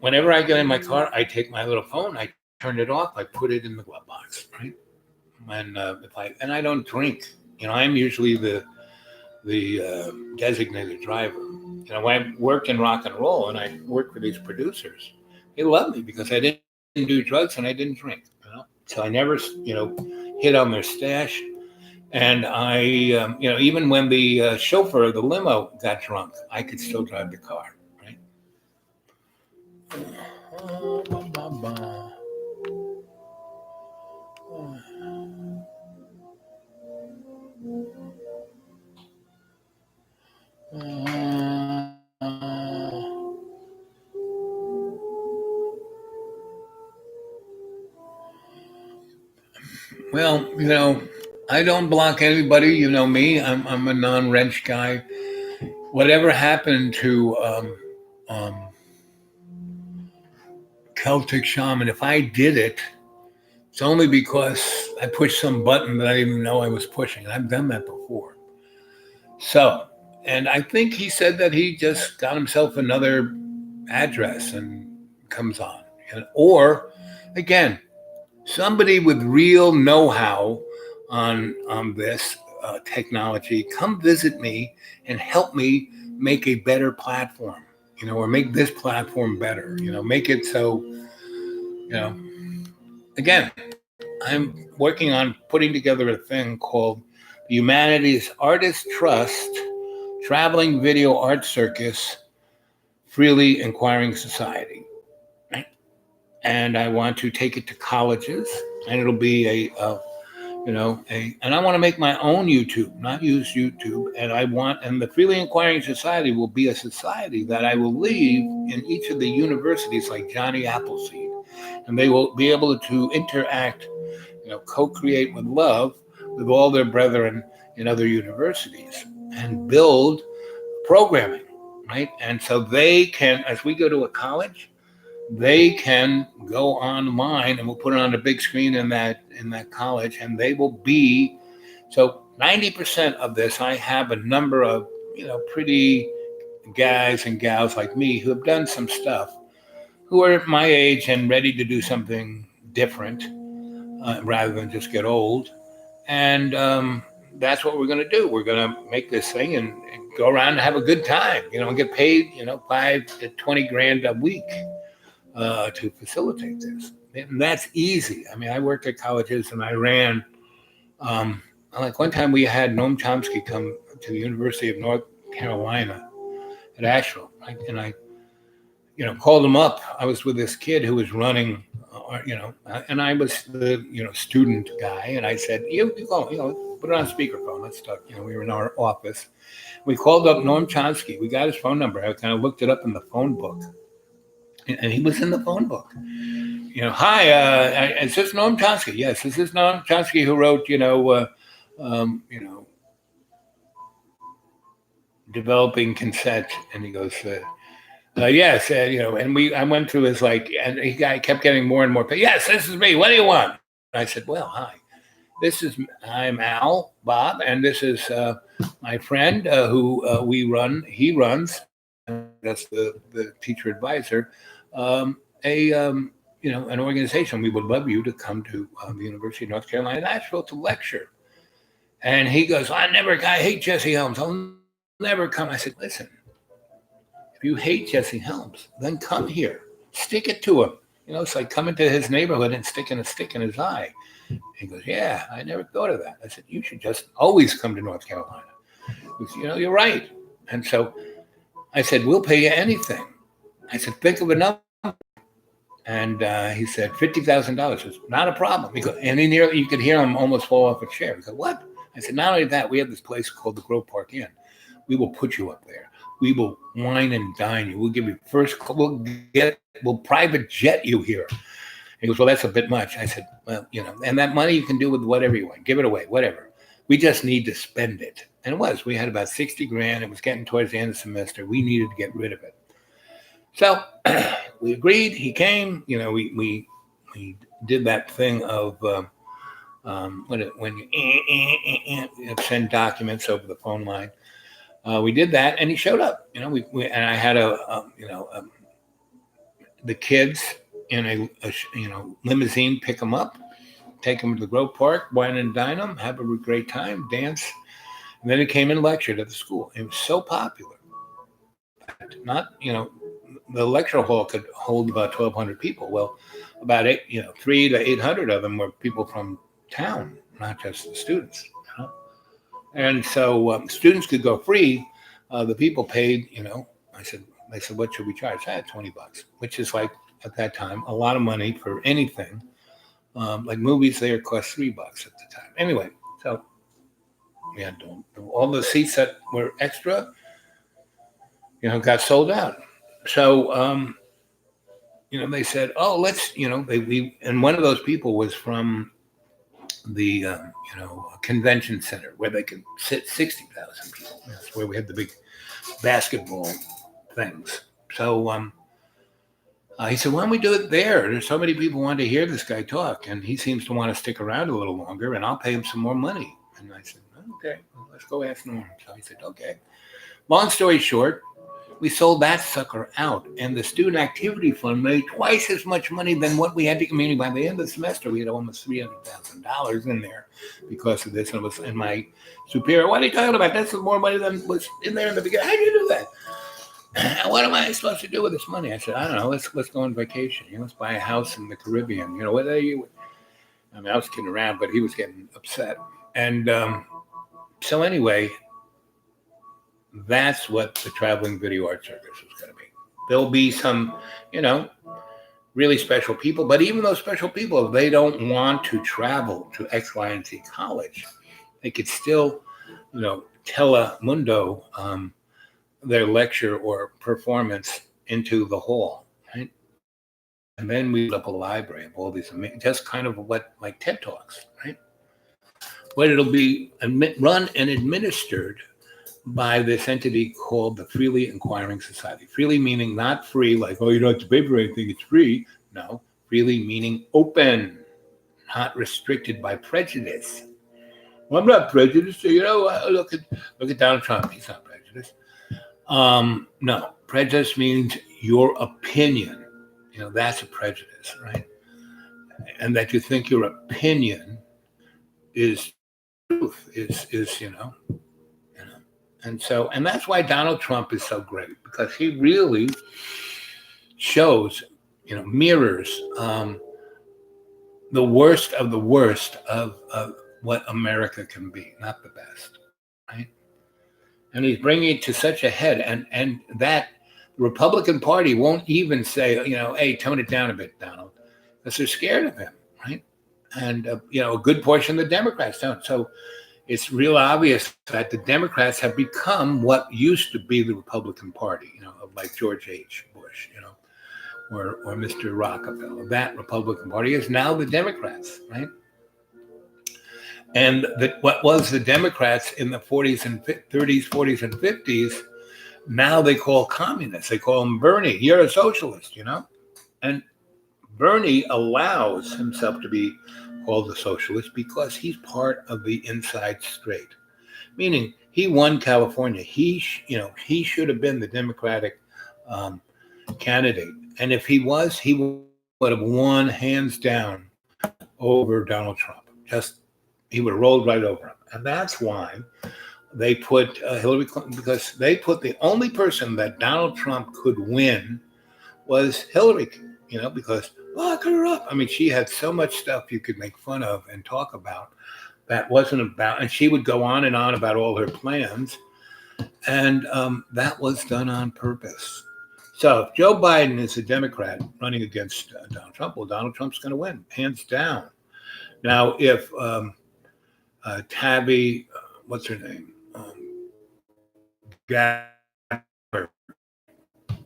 Whenever I get in my car, I take my little phone, I turn it off, I put it in the glove box, right? And I don't drink, I'm usually the designated driver. When I worked in rock and roll and I worked for these producers, they loved me because I didn't do drugs and I didn't drink, So I never, hit on their stash. And I, even when the chauffeur of the limo got drunk, I could still drive the car, right? Well, I don't block anybody. You know me. I'm a non-wrench guy. Whatever happened to Celtic shaman? If I did it, it's only because I pushed some button that I didn't even know I was pushing. I've done that before. So, and I think he said that he just got himself another address and comes on. Or, again, somebody with real know-how on this technology, come visit me and help me make a better platform, or make this platform better, make it so, again, I'm working on putting together a thing called the Humanities Artist Trust Traveling Video Art Circus Freely Inquiring Society. Right? And I want to take it to colleges, and it'll be and I want to make my own YouTube, not use YouTube. And the Freely Inquiring Society will be a society that I will leave in each of the universities like Johnny Appleseed. And they will be able to interact, co-create with love with all their brethren in other universities and build programming, right? And so they can, as we go to a college, they can go online and we'll put it on a big screen in that college, and they will be, so 90% of this, I have a number of, pretty guys and gals like me who have done some stuff, who are my age and ready to do something different rather than just get old. And that's what we're going to do. We're going to make this thing and go around and have a good time, and get paid, $5 to $20 grand a week to facilitate this. And that's easy. I worked at colleges and I ran, like one time we had Noam Chomsky come to the University of North Carolina at Asheville, right? And I, called him up. I was with this kid who was running, and I was the, student guy. And I said, you go, put it on speakerphone. Let's talk. We were in our office. We called up Noam Chomsky. We got his phone number. I kind of looked it up in the phone book. And he was in the phone book. Hi, is this Noam Chomsky? Yes, this is Noam Chomsky who wrote, Developing Consent. And he goes, yes, and I went through his and he kept getting more and more. Yes, this is me. What do you want? And I said, well, hi. I'm Al, Bob, and this is my friend who he runs, that's the teacher advisor, a an organization. We would love you to come to the University of North Carolina, Nashville to lecture. And he goes, I hate Jesse Helms. I'll never come. I said, listen, if you hate Jesse Helms, then come here. Stick it to him. It's like coming to his neighborhood and sticking a stick in his eye. He goes, yeah, I never thought of that. I said, you should just always come to North Carolina. He goes, you're right. And so I said, we'll pay you anything. I said, think of a number. And he said, $50,000 is not a problem. He goes, and you could hear him almost fall off a chair. He goes, what? I said, not only that, we have this place called the Grove Park Inn. We will put you up there. We will wine and dine you. We'll give you we'll private jet you here. He goes, well, that's a bit much. I said, well, and that money you can do with whatever you want. Give it away, whatever. We just need to spend it. And it was. We had about 60 grand. It was getting towards the end of the semester. We needed to get rid of it. So we agreed. He came. We did that thing of when you send documents over the phone line. We did that, and he showed up. And I had the kids in a limousine pick them up, take them to the Grove Park, wine and dine them, have a great time, dance, and then he came and lectured at the school. It was so popular. The lecture hall could hold about 1,200 people. Well, about 300 to 800 of them were people from town, not just the students. And so students could go free. The people paid. They said, what should we charge? I had $20, which is like at that time a lot of money for anything. Like movies there cost $3 at the time. Anyway, so we had all the seats that were extra, got sold out. So they said, oh, let's and one of those people was from the convention center where they could sit 60,000 people. That's where we had the big basketball things. So he said, why don't we do it there? There's so many people want to hear this guy talk, and he seems to want to stick around a little longer, and I'll pay him some more money. And I said, okay, well, let's go ask Norm. So he said, okay. Long story short, we sold that sucker out, and the student activity fund made twice as much money than what we had to community. By the end of the semester, we had almost $300,000 in there because of this. And it was in my superior, what are you talking about? That's more money than was in there in the beginning. How did you do that? What am I supposed to do with this money? I said, I don't know. Let's go on vacation. Let's buy a house in the Caribbean. What are you? I mean, I was kidding around, but he was getting upset. And so anyway, that's what the traveling video art circus is going to be. There'll be some, really special people, but even those special people, if they don't want to travel to X, Y, and Z college, they could still, telemundo their lecture or performance into the hall, right? And then we put up a library of all these, just kind of like TED Talks, right? But it'll be run and administered by this entity called the Freely Inquiring Society. Freely meaning not free, like, oh, you don't have to pay for anything, it's free. No, freely meaning open, not restricted by prejudice. Well, I'm not prejudiced. Look at Donald Trump. He's not prejudiced. No, prejudice means your opinion. That's a prejudice, right? And that you think your opinion is truth, is. And that's why Donald Trump is so great, because he really shows, mirrors the worst of the worst of what America can be, not the best, right? And he's bringing it to such a head, and that the Republican Party won't even say, hey, tone it down a bit, Donald, because they're scared of him, right? And, a good portion of the Democrats don't. So it's real obvious that the Democrats have become what used to be the Republican Party, like George H. Bush, or Mr. Rockefeller. That Republican Party is now the Democrats, right? And what was the Democrats in the 40s and 30s, 40s, and 50s, now they call communists. They call him Bernie. You're a socialist, And Bernie allows himself to be called a socialist because he's part of the inside straight, meaning he won California. He should have been the Democratic candidate, and if he was, he would have won hands down over Donald Trump. He would have rolled right over him, and that's why they put Hillary Clinton, because they put the only person that Donald Trump could win was Hillary, because look her up. I mean, she had so much stuff you could make fun of and talk about that wasn't about, and she would go on and on about all her plans, and that was done on purpose. So if Joe Biden is a Democrat running against Donald Trump, well, Donald Trump's going to win, hands down. Now, if Tabby, what's her name? Gabbard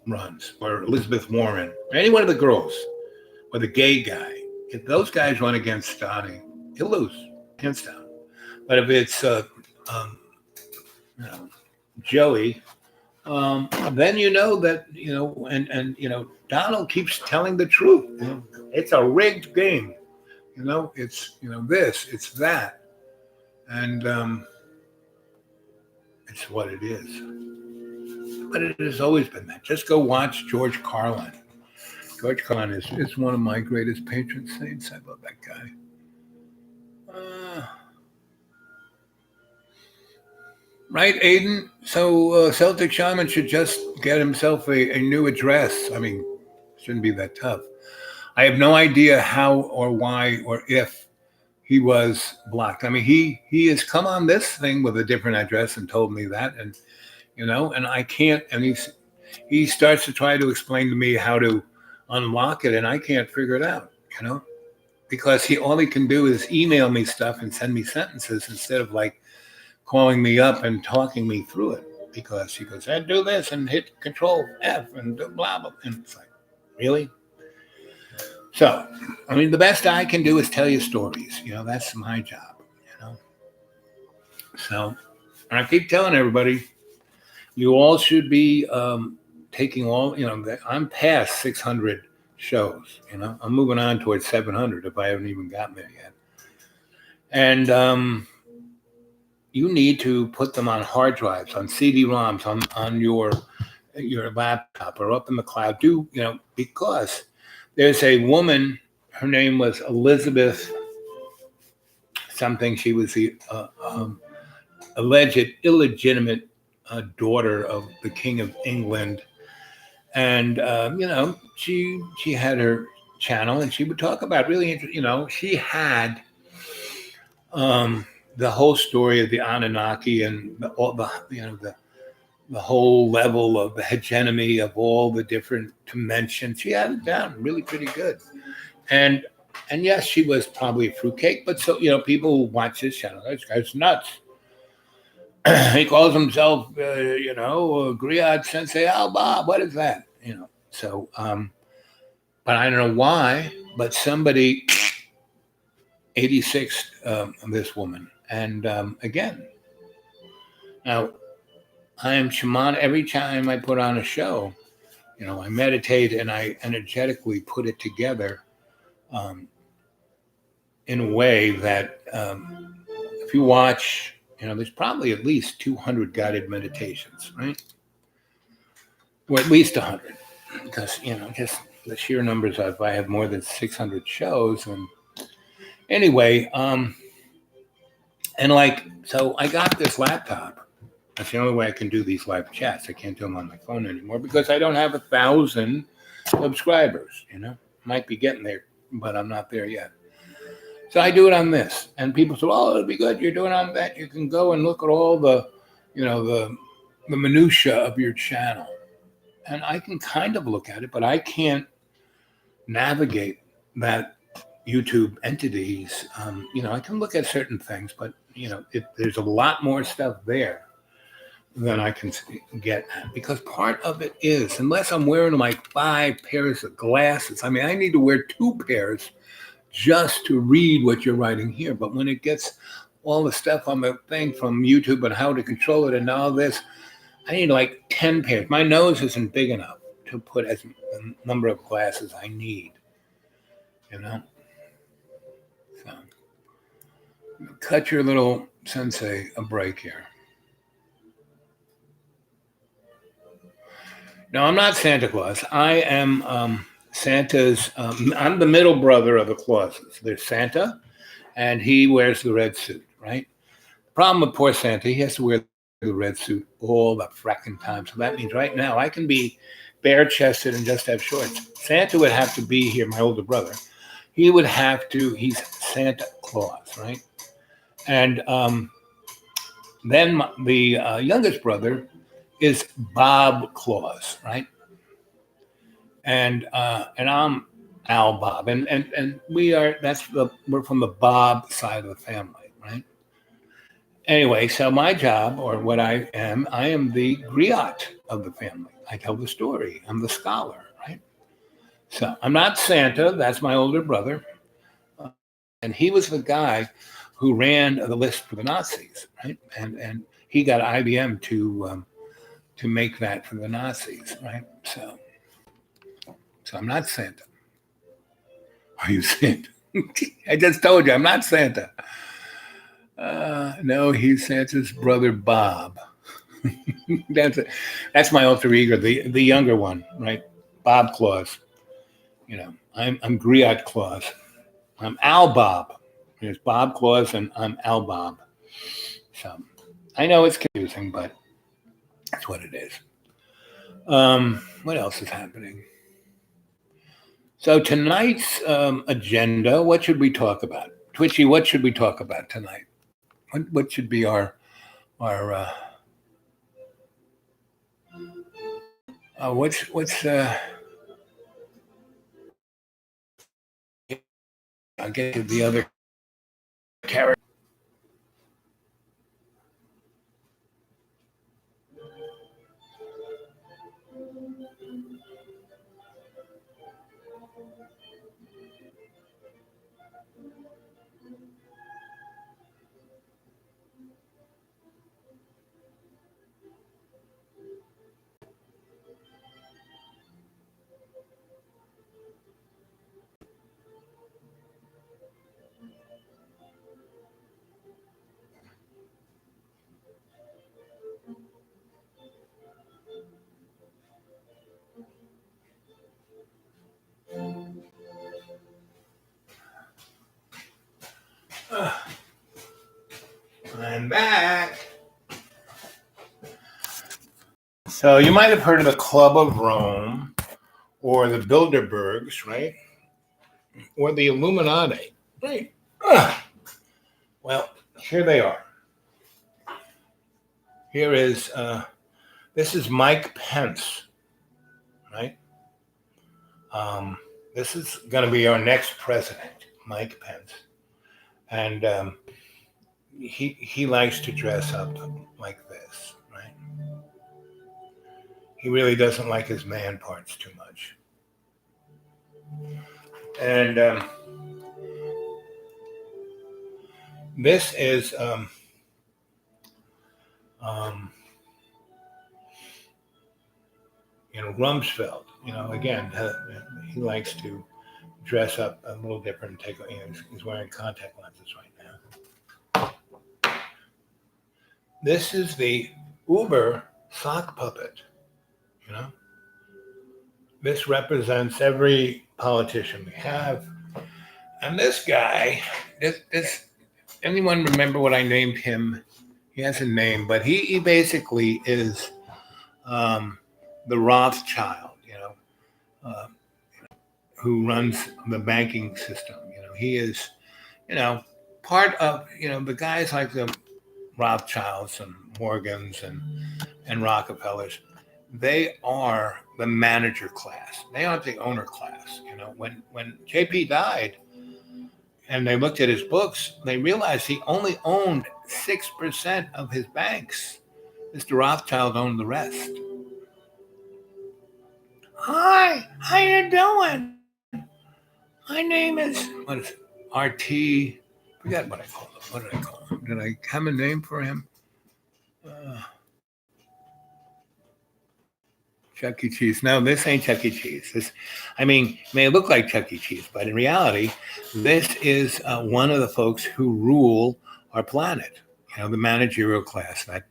runs, or Elizabeth Warren, or any one of the girls, or the gay guy, if those guys run against Donnie, he'll lose, hands down. But if it's Joey, then that Donald keeps telling the truth. It's a rigged game. It's this, it's that, and it's what it is. But it has always been that. Just go watch George Carlin. George Carlin is one of my greatest patron saints. I love that guy. Right, Aiden? So Celtic Shaman should just get himself a new address. I mean, shouldn't be that tough. I have no idea how or why or if he was blocked. I mean, he has come on this thing with a different address and told me that, and and I can't. And he starts to try to explain to me how to unlock it, and I can't figure it out. Because all he can do is email me stuff and send me sentences instead of like calling me up and talking me through it, because he goes, do this and hit Control F and blah, blah. And it's like, really? So, I mean, the best I can do is tell you stories. That's my job, So, and I keep telling everybody, you all should be taking all, I'm past 600 shows, I'm moving on towards 700 if I haven't even gotten there yet. And, you need to put them on hard drives, on CD-ROMs, on your laptop or up in the cloud. Because there's a woman, her name was Elizabeth something. She was the alleged illegitimate daughter of the King of England. And, she had her channel and she would talk about really interesting, she had the whole story of the Anunnaki and the whole level of the hegemony of all the different dimensions. She had it down really pretty good. And yes, she was probably a fruitcake, but so, people who watch this channel, this guy's nuts. He calls himself, Griot Sensei Alba. What is that? So, but I don't know why, but somebody 86 this woman. And again, now I am shaman. Every time I put on a show, I meditate and I energetically put it together in a way that if you watch, there's probably at least 200 guided meditations, right? Or at least 100, because, just the sheer numbers of, I have more than 600 shows. And anyway, and so I got this laptop. That's the only way I can do these live chats. I can't do them on my phone anymore because I don't have 1,000 subscribers, Might be getting there, but I'm not there yet. So I do it on this. And people say, oh, it'll be good. You're doing it on that. You can go and look at all the, the minutia of your channel. And I can kind of look at it, but I can't navigate that YouTube entities. I can look at certain things, but there's a lot more stuff there than I can get at, because part of it is, unless I'm wearing like 5 pairs of glasses, I mean, I need to wear 2 pairs just to read what you're writing here. But when it gets all the stuff on the thing from YouTube and how to control it and all this, I need like 10 pairs. My nose isn't big enough to put as a number of glasses I need, So cut your little sensei a break here. No, I'm not Santa Claus. I am Santa's. I'm the middle brother of the Clauses. There's Santa, and he wears the red suit, right? Problem with poor Santa, he has to wear the red suit all the fracking time. So that means right now I can be bare chested and just have shorts. Santa would have to be here, my older brother. He would have to, he's Santa Claus, right? And then the youngest brother is Bob Claus, right? And I'm Al Bob. And we're from the Bob side of the family, right? Anyway, so my job, or what I am the griot of the family. I tell the story. I'm the scholar, right? So I'm not Santa. That's my older brother. And he was the guy who ran the list for the Nazis, right? And he got IBM to make that for the Nazis, right? So I'm not Santa. Are you Santa? I just told you, I'm not Santa. No, he's Santa's brother, Bob. That's my alter ego, the younger one, right? Bob Claus. You know, I'm Griot Claus. I'm Al Bob. There's Bob Claus and I'm Al Bob. So I know it's confusing, but that's what it is. What else is happening? So tonight's agenda, what should we talk about? Twitchy, what should we talk about tonight? What should be our what's I'll get to the other character. I'm back. So you might have heard of the Club of Rome or the Bilderbergs, right? Or the Illuminati, right? Well, here they are. Here is, this is Mike Pence, right? This is going to be our next president, Mike Pence. And he likes to dress up like this, right? He really doesn't like his man parts too much. And this is Rumsfeld. Again, he likes to dress up a little different. He's wearing contact lenses right now. This is the Uber sock puppet. This represents every politician we have. And this guy, this anyone remember what I named him? He has a name, but he basically is the Rothschild, who runs the banking system. He is, part of, the guys like the Rothschilds and Morgans and Rockefellers. They are the manager class. They aren't the owner class. When JP died and they looked at his books, they realized he only owned 6% of his banks. Mr. Rothschild owned the rest. Hi, how you doing? My name is, what is it? RT. Forgot what I called him. What did I call him? Did I have a name for him? Chuck E. Cheese. No, this ain't Chuck E. Cheese. It may look like Chuck E. Cheese, but in reality, this is one of the folks who rule our planet. The managerial class that,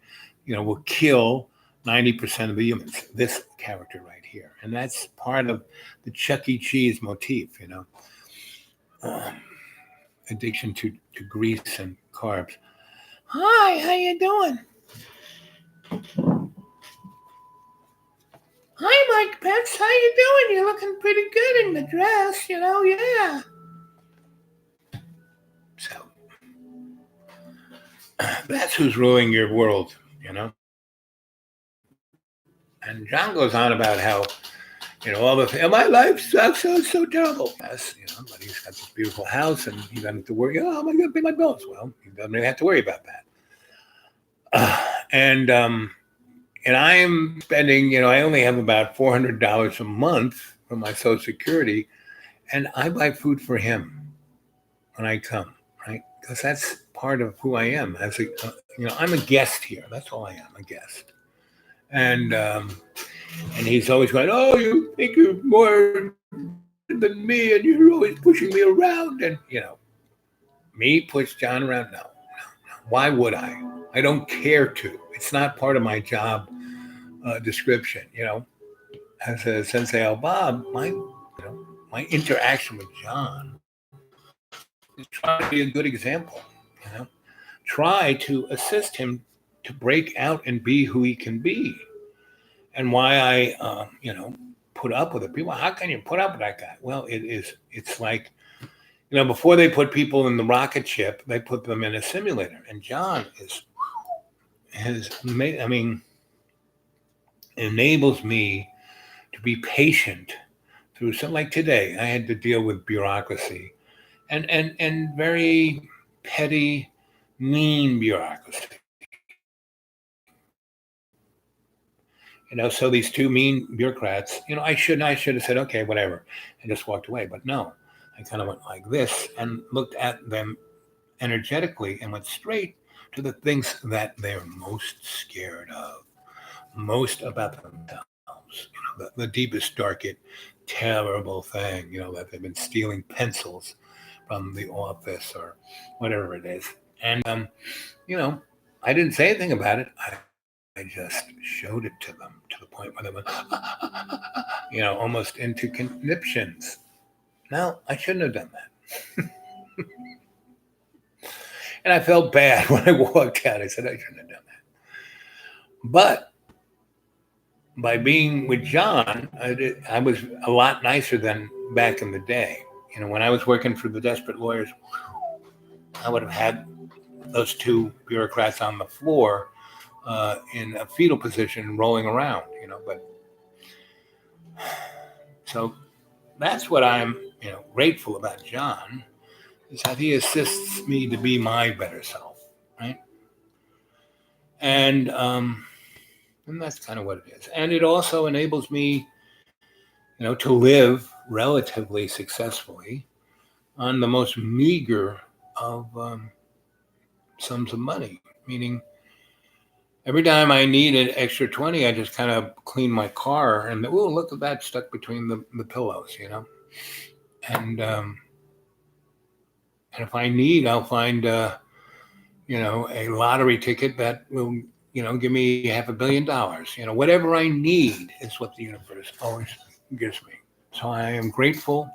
will kill 90% of the humans. This character right here, and that's part of the Chuck E. Cheese motif. Um, addiction to grease and carbs. Hi, how you doing? Hi, Mike Pence. How you doing? You're looking pretty good in the dress. Yeah. So that's who's ruling your world. And John goes on about how, all the my life sucks, so terrible. Yes, but he's got this beautiful house, and he doesn't have to worry. Oh, am I going to pay my bills? Well, he doesn't really have to worry about that. And I'm spending. I only have about $400 a month from my Social Security, and I buy food for him when I come, right? Because that's part of who I am. As I'm a guest here. That's all I am, a guest. And he's always going, oh, you think you're more than me, and you're always pushing me around. And, me push John around? No. Why would I? I don't care to. It's not part of my job description. As a Sensei Al Bob, my interaction with John is try to be a good example. Try to assist him to break out and be who he can be. And why I, put up with it. People, how can you put up with that guy? Well, it's like, before they put people in the rocket ship, they put them in a simulator. And John enables me to be patient through something like today. I had to deal with bureaucracy and very petty, mean bureaucracy. So these two mean bureaucrats, I should have said, okay, whatever, and just walked away. But no, I kind of went like this and looked at them energetically and went straight to the things that they're most scared of, most about themselves. The deepest, darkest, terrible thing, that they've been stealing pencils from the office or whatever it is. And, I didn't say anything about it. I just showed it to them to the point where they went, almost into conniptions. No, I shouldn't have done that. And I felt bad when I walked out. I said, I shouldn't have done that. But by being with John, I was a lot nicer than back in the day. When I was working for the Desperate Lawyers, I would have had those two bureaucrats on the floor in a fetal position rolling around, but so that's what I'm, grateful about John, is that he assists me to be my better self, right? And that's kind of what it is. And it also enables me, to live relatively successfully on the most meager of sums of money, meaning every time I need an extra 20, I just kind of clean my car and, oh, look at that stuck between the pillows, And if I need, I'll find, a lottery ticket that will, give me $500 million. Whatever I need is what the universe always gives me. So I am grateful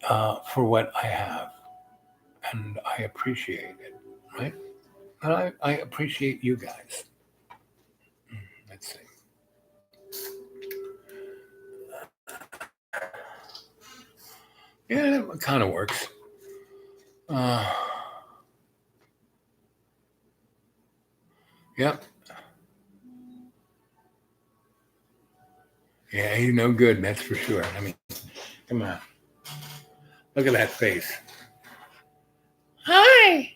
for what I have, and I appreciate it, right? And I appreciate you guys. Let's see. Yeah, it kind of works. Yep. Yeah, he's no good, that's for sure. I mean, come on. Look at that face. Hi.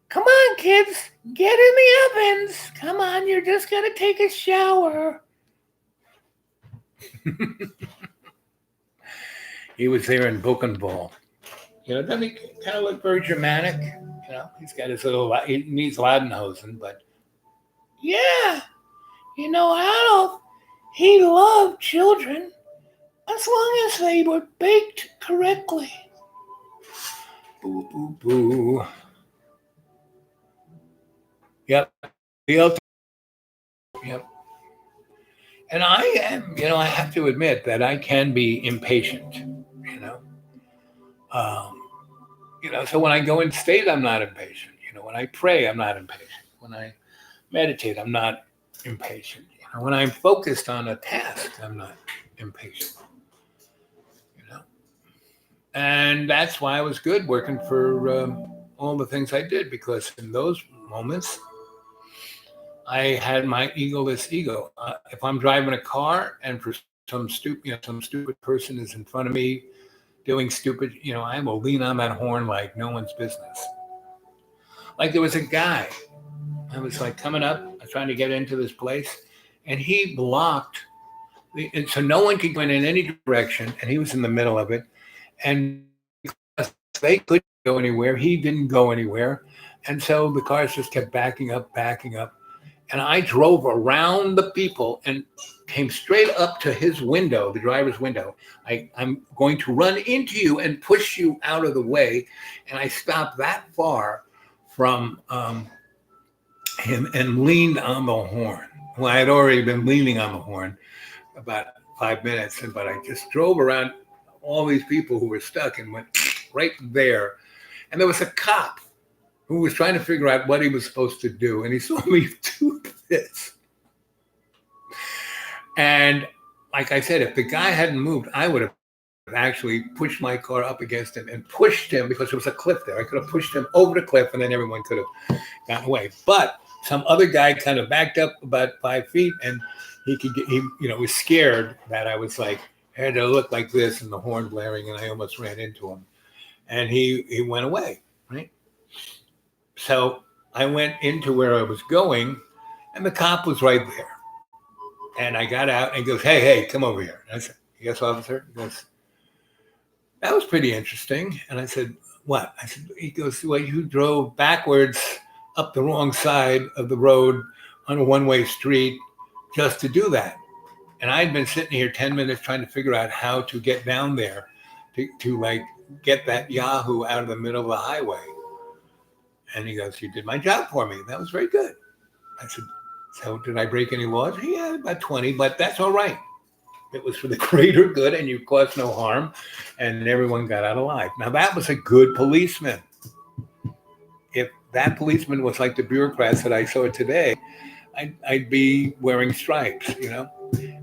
Come on, kids. Get in the ovens. Come on, you're just going to take a shower. He was there in Buchenwald. Doesn't he kind of look very dramatic? He's got his little, he needs Ladenhosen, but yeah, Adolf, he loved children as long as they were baked correctly. Boo, boo, boo. Yep. The ultimate. Yep. And I am, I have to admit that I can be impatient, you know. Um, so when I go in state, I'm not impatient. When I pray, I'm not impatient. When I meditate, I'm not impatient. When I'm focused on a task, I'm not impatient. You know, and that's why I was good working for all the things I did, because in those moments, I had my egoless ego. If I'm driving a car and for some stupid person is in front of me doing stupid, I will lean on that horn like no one's business. Like there was a guy, I was like coming up, I was trying to get into this place, and he blocked, and so no one could go in any direction, and he was in the middle of it, and they couldn't go anywhere. He didn't go anywhere, and so the cars just kept backing up, and I drove around the people and came straight up to his window, the driver's window. I'm going to run into you and push you out of the way, and I stopped that far from him and leaned on the horn. Well, I had already been leaning on the horn about 5 minutes, but I just drove around all these people who were stuck and went right there. And there was a cop who was trying to figure out what he was supposed to do, and he saw me do this. And like I said, if the guy hadn't moved, I would have actually pushed my car up against him and pushed him, because there was a cliff there. I could have pushed him over the cliff, and then everyone could have gotten away. But some other guy kind of backed up about 5 feet, and he was scared that I was like, had to look like this and the horn blaring, and I almost ran into him. And he went away, right? So I went into where I was going, and the cop was right there. And I got out, and he goes, hey, come over here. And I said, yes, officer? He goes, that was pretty interesting. And I said, what? He goes, well, you drove backwards up the wrong side of the road on a one-way street just to do that. And I'd been sitting here 10 minutes trying to figure out how to get down there to like get that Yahoo out of the middle of the highway. And he goes, you did my job for me. That was very good. I said, so did I break any laws? Yeah, about 20, but that's all right. It was for the greater good, and you caused no harm, and everyone got out alive. Now, that was a good policeman. If that policeman was like the bureaucrats that I saw today, I'd be wearing stripes,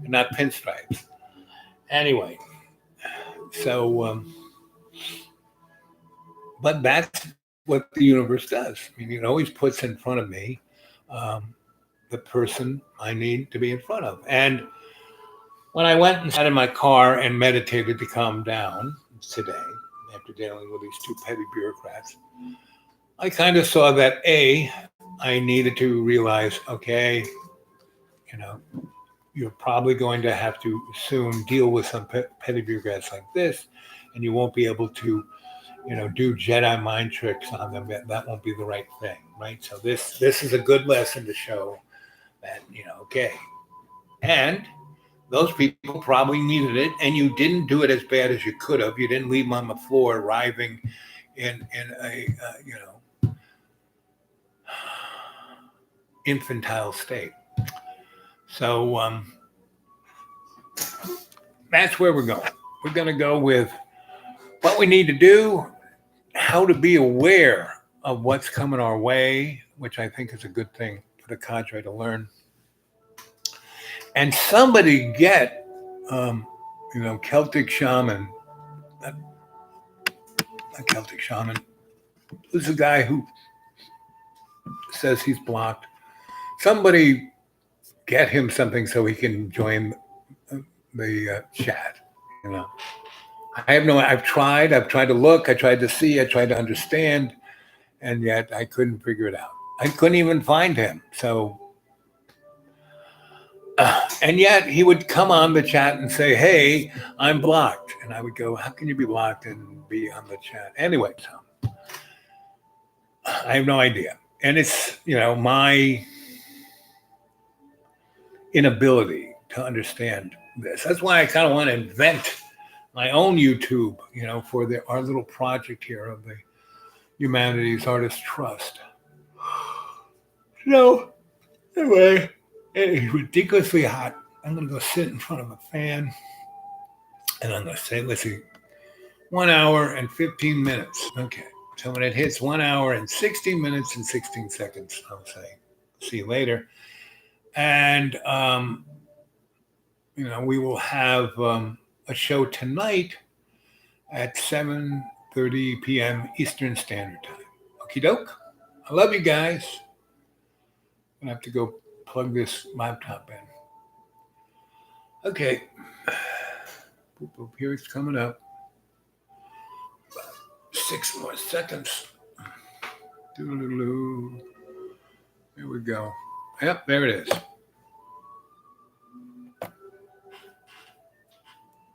not pinstripes. Anyway, so, but that's what the universe does. I mean, it always puts in front of me the person I need to be in front of. And when I went and sat in my car and meditated to calm down today, after dealing with these two petty bureaucrats, I kind of saw that I needed to realize, okay, you're probably going to have to soon deal with some petty bureaucrats like this, and you won't be able to, do Jedi mind tricks on them. That won't be the right thing, right? So this is a good lesson to show that, okay. And those people probably needed it, and you didn't do it as bad as you could have. You didn't leave them on the floor writhing in a infantile state. So that's where we're going. We're going to go with what we need to do, how to be aware of what's coming our way, which I think is a good thing for the cadre to learn. And somebody get, Celtic shaman, a Celtic shaman, who's a guy who says he's blocked. Somebody get him something so he can join the chat. I have no. I've tried to look. I tried to see. I tried to understand, and yet I couldn't figure it out. I couldn't even find him. So, and yet he would come on the chat and say, "Hey, I'm blocked," and I would go, "How can you be blocked and be on the chat?" Anyway, so I have no idea, and it's my inability to understand this. That's why I kind of want to invent my own YouTube, for our little project here of the Humanities Artist Trust. So, anyway, it is ridiculously hot. I'm going to go sit in front of a fan and I'm going to say, let's see, 1 hour and 15 minutes. Okay. So when it hits 1 hour and 16 minutes and 16 seconds, I'll say, see you later. And, we will have a show tonight at 7:30 p.m. Eastern Standard Time. Okie doke. I love you guys. I'm going to have to go plug this laptop in. Okay. Boop, boop, here it's coming up. 6 more seconds. Doo-doo-doo. There we go. Yep, there it is.